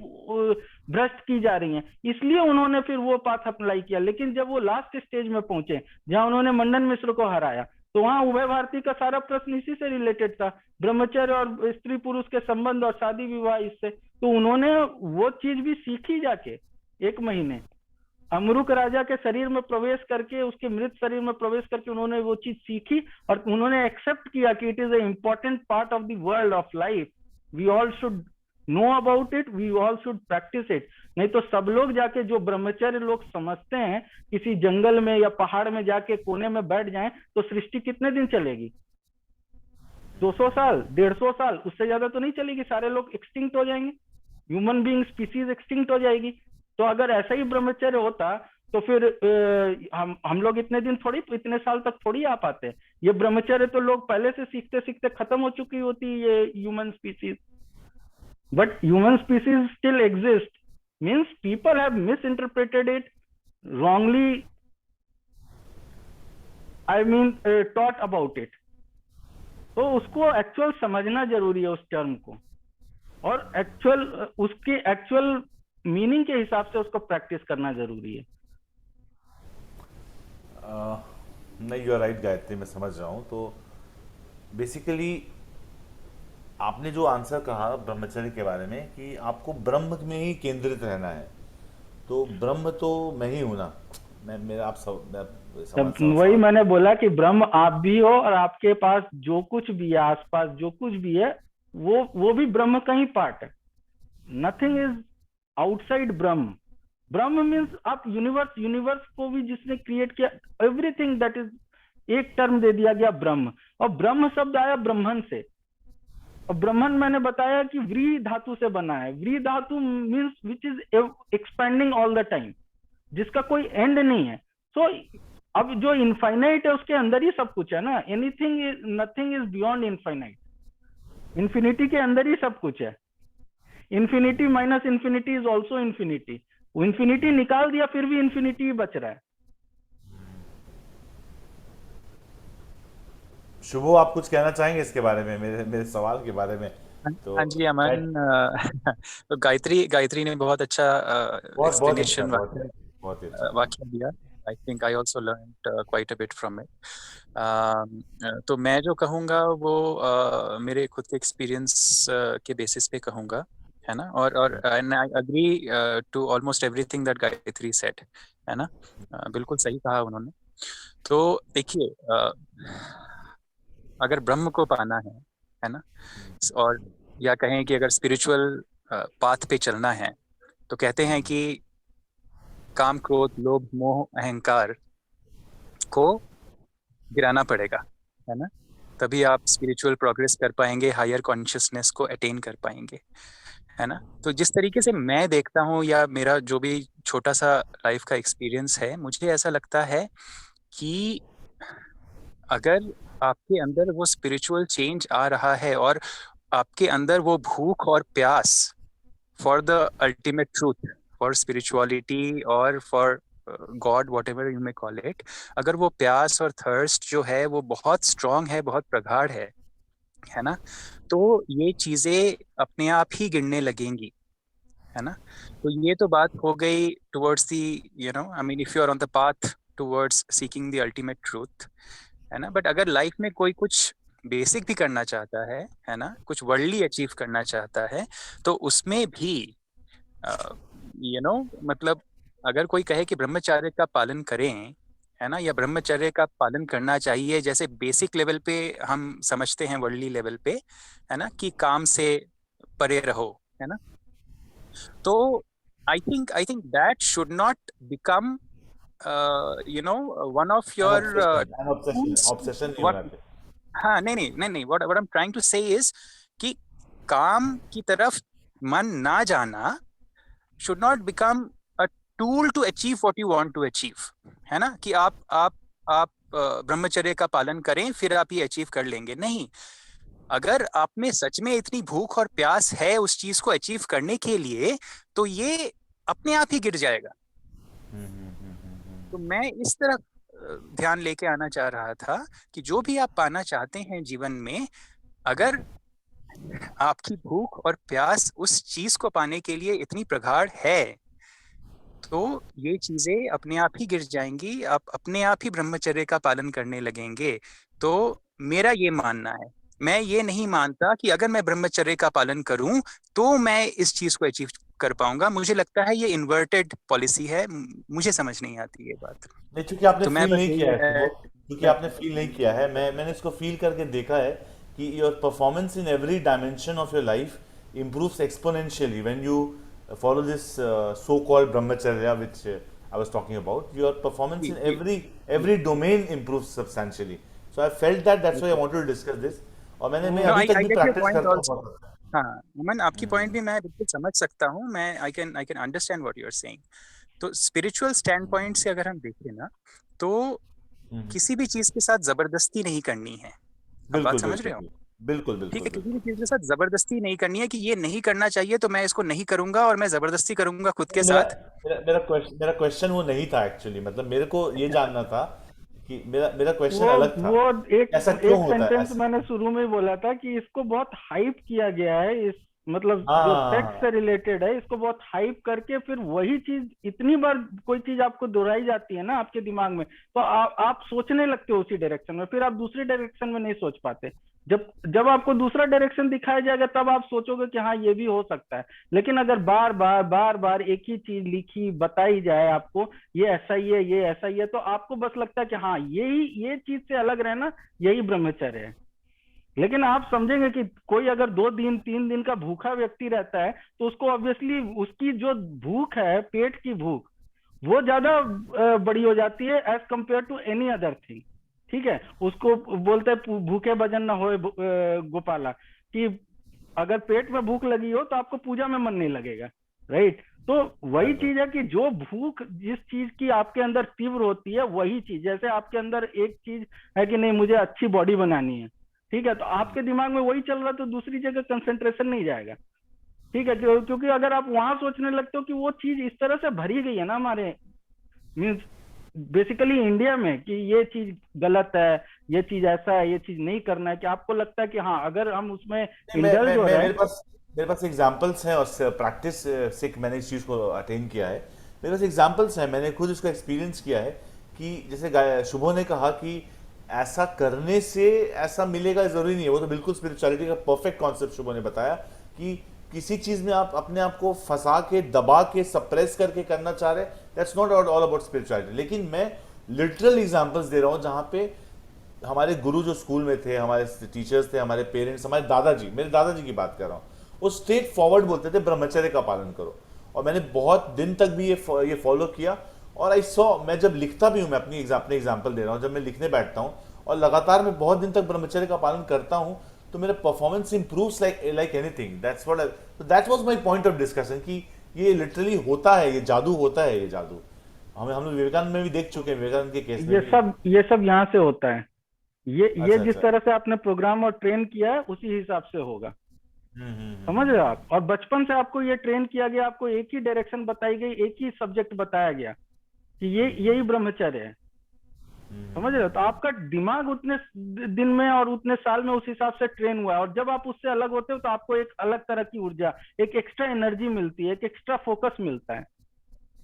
भ्रष्ट की जा रही हैं, इसलिए उन्होंने फिर वो पाथ अप्लाई किया। लेकिन जब वो लास्ट स्टेज में पहुंचे जहां उन्होंने मंडन मिश्र को हराया, तो वहां उभय भारती का सारा प्रश्न इसी से रिलेटेड था, ब्रह्मचर्य और स्त्री पुरुष के संबंध और शादी विवाह इससे। तो उन्होंने वो चीज भी सीखी जाके 1 महीने अमरुक राजा के शरीर में प्रवेश करके, उसके मृत शरीर में प्रवेश करके उन्होंने वो चीज सीखी और उन्होंने एक्सेप्ट किया कि it is a important part of the world of life, we all should know about it, we all should practise it. नहीं तो सब लोग जाके, जो ब्रह्मचर्य लोग समझते हैं, किसी जंगल में या पहाड़ में जाके कोने में बैठ जाएं तो सृष्टि कितने दिन चलेगी? 200 साल, 150 साल, उससे ज्यादा तो नहीं चलेगी, सारे लोग एक्सटिंक्ट हो जाएंगे, ह्यूमन बीइंग स्पीसीज एक्सटिंक्ट हो जाएगी। तो अगर ऐसा ही ब्रह्मचर्य होता तो फिर हम लोग इतने दिन थोड़ी, इतने साल तक थोड़ी आ पाते। ये ब्रह्मचर्य तो लोग पहले से सीखते सीखते खत्म हो चुकी होती ये human species. But human species still exist, means people have miss interpreted it wrongly, I mean taught about it. तो उसको एक्चुअल समझना जरूरी है उस टर्म को, और एक्चुअल उसके एक्चुअल मीनिंग के हिसाब से उसको प्रैक्टिस करना जरूरी है। नहीं, यू आर राइट गायत्री, मैं समझ रहा हूँ। तो बेसिकली आपने जो आंसर कहा ब्रह्मचर्य के बारे में कि आपको ब्रह्म में ही केंद्रित रहना है, तो ब्रह्म तो मैं ही हूं ना। वही मैंने बोला कि ब्रह्म आप भी हो, और आपके पास जो कुछ भी है, आसपास जो कुछ भी है, वो भी ब्रह्म का ही पार्ट है। Nothing is outside Brahma. Brahma means आप यूनिवर्स को भी जिसने क्रिएट किया, एवरीथिंग दैट इज, एक टर्म दे दिया गया ब्रह्म। और ब्रह्म शब्द आया ब्रह्मन से, और ब्रह्मन मैंने बताया कि व्री धातु से बना है। व्री धातु means which is expanding all the time, जिसका कोई एंड नहीं है। सो अब जो इनफाइनाइट है उसके अंदर ही सब कुछ है ना, anything is, nothing is beyond infinite, infinity के अंदर ही सब कुछ है। Infinity minus infinity is also infinity, infinity निकाल दिया फिर भी इन्फिनिटी ही बच रहा है। शुभो, आप कुछ कहना चाहेंगे इसके बारे में, मेरे सवाल के बारे में? तो हाँ जी अमन, तो गायत्री ने बहुत अच्छा एक्सप्लेनेशन वाक्य दिया। I think I also learned quite a bit from it. तो मैं जो कहूँगा वो मेरे खुद के एक्सपीरियंस के बेसिस पे कहूँगा, है ना। और and I agree to almost everything that Gayatri said, है ना। बिल्कुल सही कहा उन्होंने। तो देखिए, अगर ब्रह्म को पाना है ना, और या कहें कि अगर स्पिरिचुअल पाथ पे चलना है, तो कहते हैं कि काम, क्रोध, लोभ, मोह, अहंकार को गिराना पड़ेगा, है ना। तभी आप स्पिरिचुअल प्रोग्रेस कर पाएंगे, हायर कॉन्शियसनेस को अटेन कर पाएंगे, है ना। तो जिस तरीके से मैं देखता हूँ, या मेरा जो भी छोटा सा लाइफ का एक्सपीरियंस है, मुझे ऐसा लगता है कि अगर आपके अंदर वो स्पिरिचुअल चेंज आ रहा है और आपके अंदर वो भूख और प्यास for the ultimate truth, for spirituality और for God, whatever you may call it, अगर वो प्यास और थर्स्ट जो है वो बहुत स्ट्रांग है, बहुत प्रगाढ़ है ना, तो ये चीजें अपने आप ही गिरने लगेंगी, है ना। तो ये तो बात हो गई towards the, you know, I mean if you are on the path towards seeking the ultimate truth, है ना। बट अगर लाइफ में कोई कुछ बेसिक भी करना चाहता है ना, कुछ वर्ल्डली अचीव करना चाहता है, तो उसमें भी यू नो मतलब अगर कोई कहे कि ब्रह्मचर्य का पालन करें, है ना, या ब्रह्मचर्य का पालन करना चाहिए, जैसे बेसिक लेवल पे हम समझते हैं, वर्ल्डली लेवल पे, है ना, कि काम से परे रहो, है ना, तो I think that should not become you know one of an your obsession, an obsession, tools. Obsession नहीं व्हाट, होना चाहिए। हाँ, नहीं, what I am trying to say is कि काम की तरफ मन ना जाना should not become a tool to achieve what you want to achieve, है ना, कि आप ब्रह्मचर्य का पालन करें फिर आप ये अचीव कर लेंगे, नहीं। अगर आप में सच में इतनी भूख और प्यास है उस चीज को अचीव करने के लिए, तो ये अपने आप ही गिर जाएगा। तो मैं इस तरफ ध्यान लेके आना चाह रहा था कि जो भी आप पाना चाहते हैं जीवन में, अगर आपकी भूख और प्यास उस चीज को पाने के लिए इतनी प्रगाढ़ है, तो ये चीजें अपने आप ही गिर जाएंगी, आप अपने आप ही ब्रह्मचर्य का पालन करने लगेंगे। तो मेरा ये मानना है, मैं ये नहीं मानता कि अगर मैं ब्रह्मचर्य का पालन करूं तो मैं इस चीज को अचीव कर पाऊंगा। मुझे लगता है ये इन्वर्टेड पॉलिसी है, मुझे समझ नहीं आती ये बात। नहीं, चूंकि आपने तो मैं फील बस नहीं यही किया है शुभ, क्योंकि आपने मैं- फील नहीं किया है, मैंने इसको फील करके देखा है कि your performance in every dimension of your life improves exponentially when you follow this so-called brahmacharya which I was talking about. Your performance in जी, every domain improves substantially. So I felt that, that's why I wanted to discuss this. और मैं no, अभी तक आई भी get your practice point करता also. हूँ। हाँ, अमन, आपकी पॉइंट भी मैं बिल्कुल समझ सकता हूँ, मैं I can understand what you are saying. तो स्पिरिचुअल स्टैंड पॉइंट से अगर हम देखें ना, तो किसी भी चीज के साथ जबरदस्ती नहीं करनी है। आप बात बिल्कुल समझ बिल्कुल रहे हो? बिल्कुल ठीक बिल्कुल है, किसी बिल्कुल। भी चीज के साथ जबरदस्ती नहीं करनी है कि ये नहीं करना चाहिए तो मैं इसको नहीं करूंगा और मैं जबरदस्ती करूंगा खुद के नहीं, मेरा साथ। मेरा मेरा क्वेश्चन वो नहीं था एक्चुअली, मतलब मेरे को ये अच्छा, जानना था कि मेरा मेरा क्वेश्चन वो अलग था। वो एक ऐसा क्यों एक होता है सेंटेंस ऐसा? मैंने शुरू में ही बोला था कि इसको बहुत हाइप किया गया है, इस मतलब जो सेक्स हाँ, से रिलेटेड है इसको बहुत हाइप करके फिर वही चीज इतनी बार कोई चीज आपको दोहराई जाती है ना आपके दिमाग में, तो आप सोचने लगते हो उसी डायरेक्शन में, फिर आप दूसरी डायरेक्शन में नहीं सोच पाते। जब जब आपको दूसरा डायरेक्शन दिखाया जाएगा तब आप सोचोगे कि हाँ ये भी हो सकता है। लेकिन अगर बार बार एक ही चीज लिखी बताई जाए आपको, ये ऐसा ही है, ये ऐसा ही है, तो आपको बस लगता है कि हाँ यही ये चीज से अलग रहना यही ब्रह्मचर्य है। लेकिन आप समझेंगे कि कोई अगर 2 दिन 3 दिन का भूखा व्यक्ति रहता है तो उसको ऑब्वियसली उसकी जो भूख है पेट की भूख वो ज्यादा बड़ी हो जाती है as compare to any other thing. ठीक है, उसको बोलते हैं भूखे भजन न होए गोपाला, कि अगर पेट में भूख लगी हो तो आपको पूजा में मन नहीं लगेगा, राइट। तो वही चीज है कि जो भूख जिस चीज की आपके अंदर तीव्र होती है वही चीज, जैसे आपके अंदर एक चीज है कि नहीं मुझे अच्छी बॉडी बनानी है, ठीक है, तो आपके दिमाग में वही चल रहा है तो दूसरी जगह कंसंट्रेशन नहीं जाएगा। ठीक है, क्योंकि अगर आप वहां सोचने लगते हो कि वो चीज इस तरह से भरी गई है ना हमारे मीन्स बेसिकली इंडिया में कि ये चीज गलत है, ये चीज ऐसा है, ये चीज नहीं करना है, कि आपको लगता है कि हाँ अगर हम उसमें इंडल्ज हो रहे हैं। मेरे पास एग्जांपल्स हैं और प्रैक्टिस से मैंने इस चीज़ को अटेन किया है। मेरे पास एग्जांपल्स हैं, मैंने खुद इसको एक्सपीरियंस किया है कि जैसे शुभो ने कहा कि ऐसा करने से ऐसा मिलेगा ज़रूरी नहीं है, वो तो बिल्कुल स्पिरिचुअलिटी का परफेक्ट कॉन्सेप्ट शुभो ने बताया कि किसी चीज़ में आप अपने आप को फंसा के दबा के सप्रेस करके करना चाह रहे हैं, that's not all about spirituality. लेकिन मैं लिटरल एग्जांपल्स दे रहा हूँ जहाँ पे हमारे गुरु जो स्कूल में थे, हमारे टीचर्स थे, हमारे पेरेंट्स, हमारे दादाजी, मेरे दादाजी की बात कर रहा हूँ, वो स्ट्रेट फॉरवर्ड बोलते थे ब्रह्मचर्य का पालन करो। और मैंने बहुत दिन तक भी ये फॉलो किया। और आई सॉ, मैं जब लिखता भी हूँ, मैं अपने एग्जाम्पल दे रहा हूँ, जब मैं लिखने बैठता हूँ और लगातार मैं बहुत दिन तक ब्रह्मचर्य का पालन करता हूँ तो मेरा performance improves like anything. That's what that was my point of discussion कि ये लिटरली होता है, ये जादू होता है, ये जादू हम लोग विवेकानंद में भी देख चुके हैं, विवेकानंद के केस में भी। ये सब यहाँ से होता है, ये अच्छा जिस अच्छा। तरह से आपने प्रोग्राम और ट्रेन किया है उसी हिसाब से होगा, समझ रहे हो आप। और बचपन से आपको ये ट्रेन किया गया, आपको एक ही डायरेक्शन बताई गई, एक ही सब्जेक्ट बताया गया कि ये यही ब्रह्मचर्य है, समझ रहे हो। तो आपका दिमाग उतने दिन में और उतने साल में उस हिसाब से ट्रेन हुआ है, और जब आप उससे अलग होते हो तो आपको एक अलग तरह की ऊर्जा, एक एक्स्ट्रा एनर्जी मिलती है, एक एक्स्ट्रा फोकस मिलता है।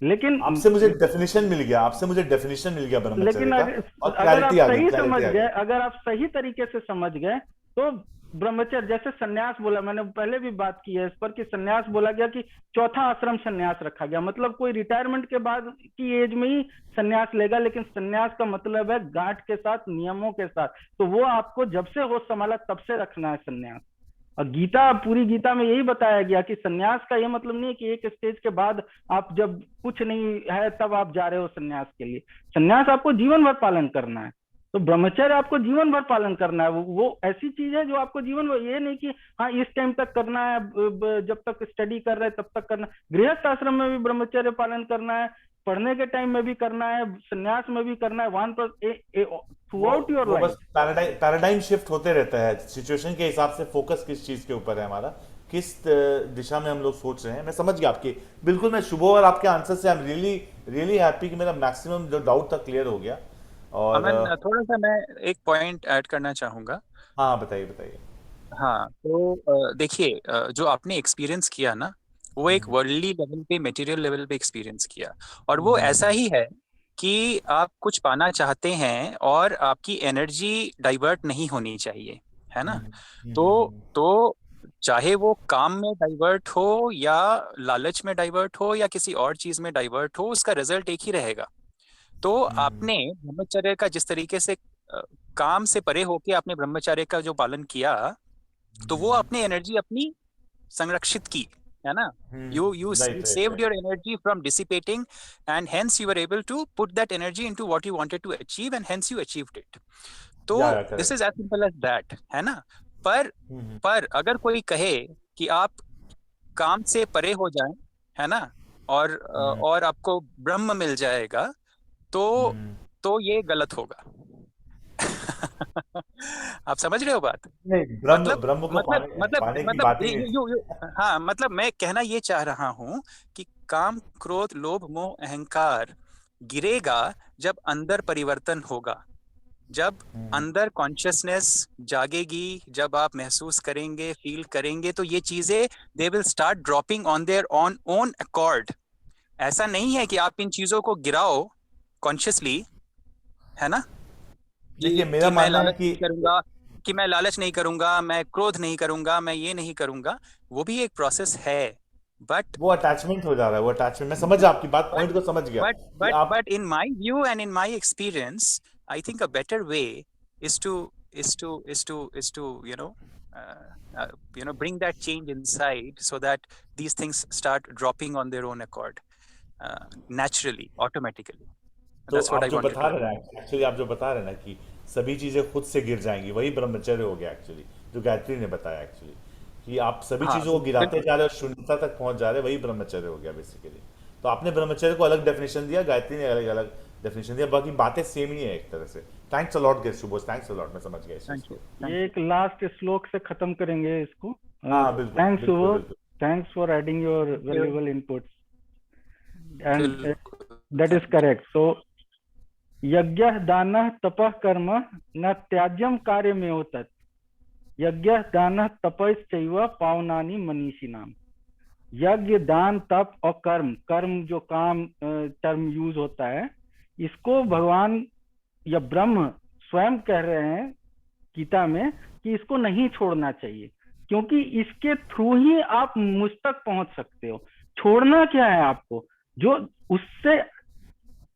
लेकिन आपसे मुझे डेफिनेशन मिल गया, आपसे मुझे डेफिनेशन मिल गया ब्रह्मचर्य का, और अगर क्लैरिटी आप आ गई, सही समझ क्लैरिटी आ गए, गई। अगर आप सही तरीके से समझ गए तो ब्रह्मचर्य, जैसे सन्यास बोला, मैंने पहले भी बात की है इस पर कि सन्यास बोला गया कि चौथा आश्रम सन्यास रखा गया, मतलब कोई रिटायरमेंट के बाद की एज में ही सन्यास लेगा, लेकिन सन्यास का मतलब है गांठ के साथ, नियमों के साथ। तो वो आपको जब से होश संभाला तब से रखना है सन्यास। और गीता, पूरी गीता में यही बताया गया कि सन्यास का ये मतलब नहीं है कि एक स्टेज के बाद आप जब कुछ नहीं है तब आप जा रहे हो सन्यास के लिए। सन्यास आपको जीवन भर पालन करना है, तो ब्रह्मचर्य आपको जीवन भर पालन करना है। वो ऐसी चीज है जो आपको जीवन भर, ये नहीं कि हाँ इस टाइम तक करना है, जब तक स्टडी कर रहे तब तक करना। गृहस्थ आश्रम में भी ब्रह्मचर्य पालन करना है, पढ़ने के टाइम में भी करना है, सन्यास में भी करना है, वन वो थ्रू आउट योर वो लाइफ। बस पैराडाइम शिफ्ट होते रहता है सिचुएशन के हिसाब से, फोकस किस चीज के ऊपर है हमारा, किस दिशा में हम लोग सोच रहे हैं। मैं समझ गया आपकी, बिल्कुल। मैं शुभ और आपके आंसर से I am really really happy कि मेरा मैक्सिमम जो डाउट था क्लियर हो गया। और अमन, थोड़ा सा मैं एक पॉइंट ऐड करना चाहूंगा। हाँ, बताइए बताइए। हाँ, तो देखिए, जो आपने एक्सपीरियंस किया ना, वो एक वर्ल्डली लेवल पे, मटेरियल लेवल पे एक्सपीरियंस किया, और वो ऐसा ही है कि आप कुछ पाना चाहते हैं और आपकी एनर्जी डाइवर्ट नहीं होनी चाहिए, है ना। तो चाहे वो काम में डाइवर्ट हो या लालच में डाइवर्ट हो या किसी और चीज में डाइवर्ट हो, उसका रिजल्ट एक ही रहेगा। तो आपने ब्रह्मचर्य का जिस तरीके से काम से परे होके आपने ब्रह्मचर्य का जो पालन किया, तो वो अपनी एनर्जी अपनी संरक्षित की, है ना। you right right saved right. your energy from dissipating, and hence you were able to put that energy into what you wanted to achieve, and hence you achieved it. तो या this is correct. as simple as that, है ना। पर अगर कोई कहे कि आप काम से परे हो जाएं, है ना, और आपको ब्रह्म मिल जाएगा, तो ये गलत होगा। आप समझ रहे हो बात। नहीं, ब्रह्म मतलब ब्रह्म को मतलब मतलब पाने की मतलब बात ही हाँ, मतलब मैं कहना ये चाह रहा हूं कि काम, क्रोध, लोभ, मोह, अहंकार गिरेगा जब अंदर परिवर्तन होगा, जब अंदर कॉन्शियसनेस जागेगी, जब आप महसूस करेंगे, फील करेंगे, तो ये चीजें they will start dropping on their on own accord. ऐसा नहीं है कि आप इन चीजों को गिराओ कॉन्शियसली, है ना, देखिए, कि मेरा मैं मानना है लालच कि नहीं करूंगा, कि मैं लालच नहीं करूंगा, मैं क्रोध नहीं करूंगा, मैं ये नहीं करूंगा। वो भी एक प्रोसेस है, बट वो अटैचमेंट हो जा रहा है, वो अटैचमेंट। मैं समझ आपकी बात, but पॉइंट को समझ गया but कि but आप। but in my view and in my experience, I think a better way is to uh, bring that change inside, so that these things start dropping on their own accord, naturally, automatically. तो That's what आप I जो wanted बता to रहे do. हैं, actually आप जो बता रहे हैं ना कि सभी चीजें खुद से गिर जाएंगी, वही ब्रह्मचर्य हो गया एक्चुअली, जो गायत्री ने बताया एक्चुअली, कि आप सभी हाँ, चीजों को गिराते बिल्कुल। जा रहे हो, शून्यता तक पहुंच जा रहे हैं, वही ब्रह्मचर्य हो गया बेसिकली। तो आपने ब्रह्मचर्य को अलग डेफिनेशन दिया, गायत्री ने अलग अलग डेफिनेशन दिया, बाकी बातें सेम ही है एक तरह से। Thanks a lot guest Subodh, thanks a lot, मैं समझ गया इस चीज थैंक यू, को। ये एक लास्ट श्लोक से खत्म करेंगे इसको। हाँ बिल्कुल थैंक्स बिल्कुल सुबोध, बिल्कुल। Thanks for adding your thank you. Valuable inputs, and बिल्कुल, that is thank you. Correct. So यज्ञ दान तपः कर्म न त्याज्यम कार्यमेव तत्, यज्ञ दान तपश्चैव पावनानि मनीषिणाम। यज्ञ, दान, तप और कर्म, कर्म जो काम टर्म यूज होता है, इसको भगवान या ब्रह्म स्वयं कह रहे हैं गीता में कि इसको नहीं छोड़ना चाहिए, क्योंकि इसके थ्रू ही आप मुझ तक पहुंच सकते हो। छोड़ना क्या है आपको, जो उससे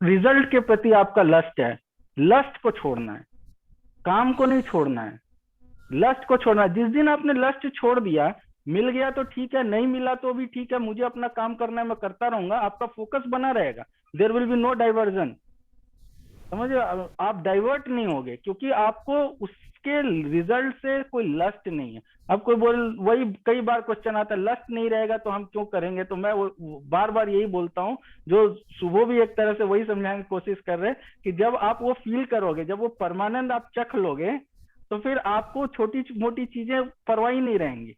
रिजल्ट के प्रति आपका लस्ट है, लस्ट को छोड़ना है, काम को नहीं छोड़ना है, लस्ट को छोड़ना है। जिस दिन आपने लस्ट छोड़ दिया, मिल गया तो ठीक है, नहीं मिला तो भी ठीक है, मुझे अपना काम करना है, मैं करता रहूंगा, आपका फोकस बना रहेगा, there will be no diversion. समझे, आप डाइवर्ट नहीं होगे, क्योंकि आपको उसके रिजल्ट से कोई लस्ट नहीं है। अब कोई वही कई बार क्वेश्चन आता है, लस्ट नहीं रहेगा तो हम क्यों करेंगे? तो मैं बार बार यही बोलता हूँ, जो सुबह भी एक तरह से वही समझाने की कोशिश कर रहे हैं, कि जब आप वो फील करोगे, जब वो परमानेंट आप चख लोगे, तो फिर आपको छोटी मोटी चीजें परवाह ही नहीं रहेंगी।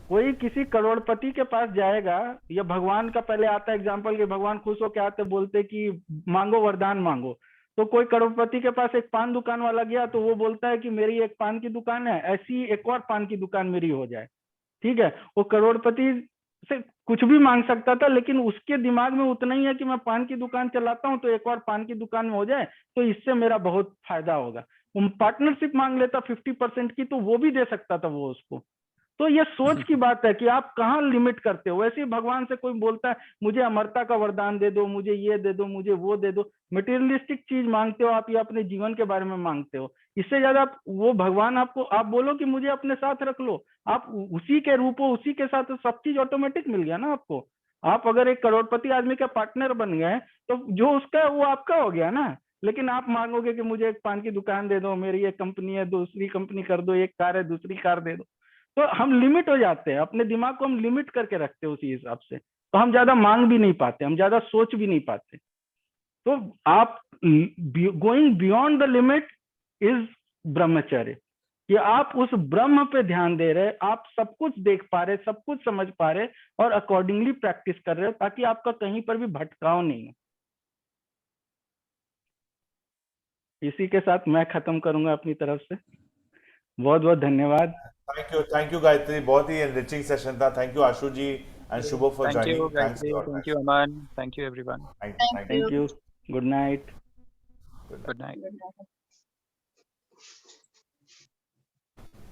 कोई किसी करोड़पति के पास जाएगा, या भगवान का पहले आता है एग्जाम्पल, कि भगवान खुश होकर आते बोलते कि मांगो वरदान मांगो। तो कोई करोड़पति के पास एक पान दुकान वाला गया, तो वो बोलता है कि मेरी एक पान की दुकान है, ऐसी एक और पान की दुकान मेरी हो जाए। ठीक है, वो करोड़पति से कुछ भी मांग सकता था, लेकिन उसके दिमाग में उतना ही है कि मैं पान की दुकान चलाता हूँ, तो एक और पान की दुकान में हो जाए तो इससे मेरा बहुत फायदा होगा। वो पार्टनरशिप मांग लेता 50% की, तो वो भी दे सकता था वो उसको। तो ये सोच की बात है कि आप कहाँ लिमिट करते हो। वैसे ही भगवान से कोई बोलता है मुझे अमरता का वरदान दे दो, मुझे ये दे दो, मुझे वो दे दो, मटेरियलिस्टिक चीज मांगते हो आप, या अपने जीवन के बारे में मांगते हो। इससे ज्यादा वो भगवान आपको, आप बोलो कि मुझे अपने साथ रख लो, आप उसी के रूप हो, उसी के साथ, तो सब चीज ऑटोमेटिक मिल गया ना आपको। आप अगर एक करोड़पति आदमी का पार्टनर बन गए, तो जो उसका है वो आपका हो गया ना। लेकिन आप मांगोगे कि मुझे एक पान की दुकान दे दो, मेरी एक कंपनी है दूसरी कंपनी कर दो, एक कार है दूसरी कार दे दो, तो हम लिमिट हो जाते हैं। अपने दिमाग को हम लिमिट करके रखते हैं उसी हिसाब से, तो हम ज्यादा मांग भी नहीं पाते, हम ज्यादा सोच भी नहीं पाते। तो आप going beyond the limit is ब्रह्मचर्य, कि आप उस ब्रह्म पे ध्यान दे रहे, आप सब कुछ देख पा रहे, सब कुछ समझ पा रहे, और अकॉर्डिंगली प्रैक्टिस कर रहे हो, ताकि आपका कहीं पर भी भटकाव नहीं हो। इसी के साथ मैं खत्म करूंगा अपनी तरफ से। बहुत बहुत धन्यवाद। थैंक यू गायत्री, बहुत ही एनरिचिंग सेशन था। Thank you Ashu ji and Shubho for Thank you, joining. Thanks Gayatri. Lot Thank guys. you, Aman. Thank you, everyone. Thank Thank you. Thank you. Good night. Good night. you.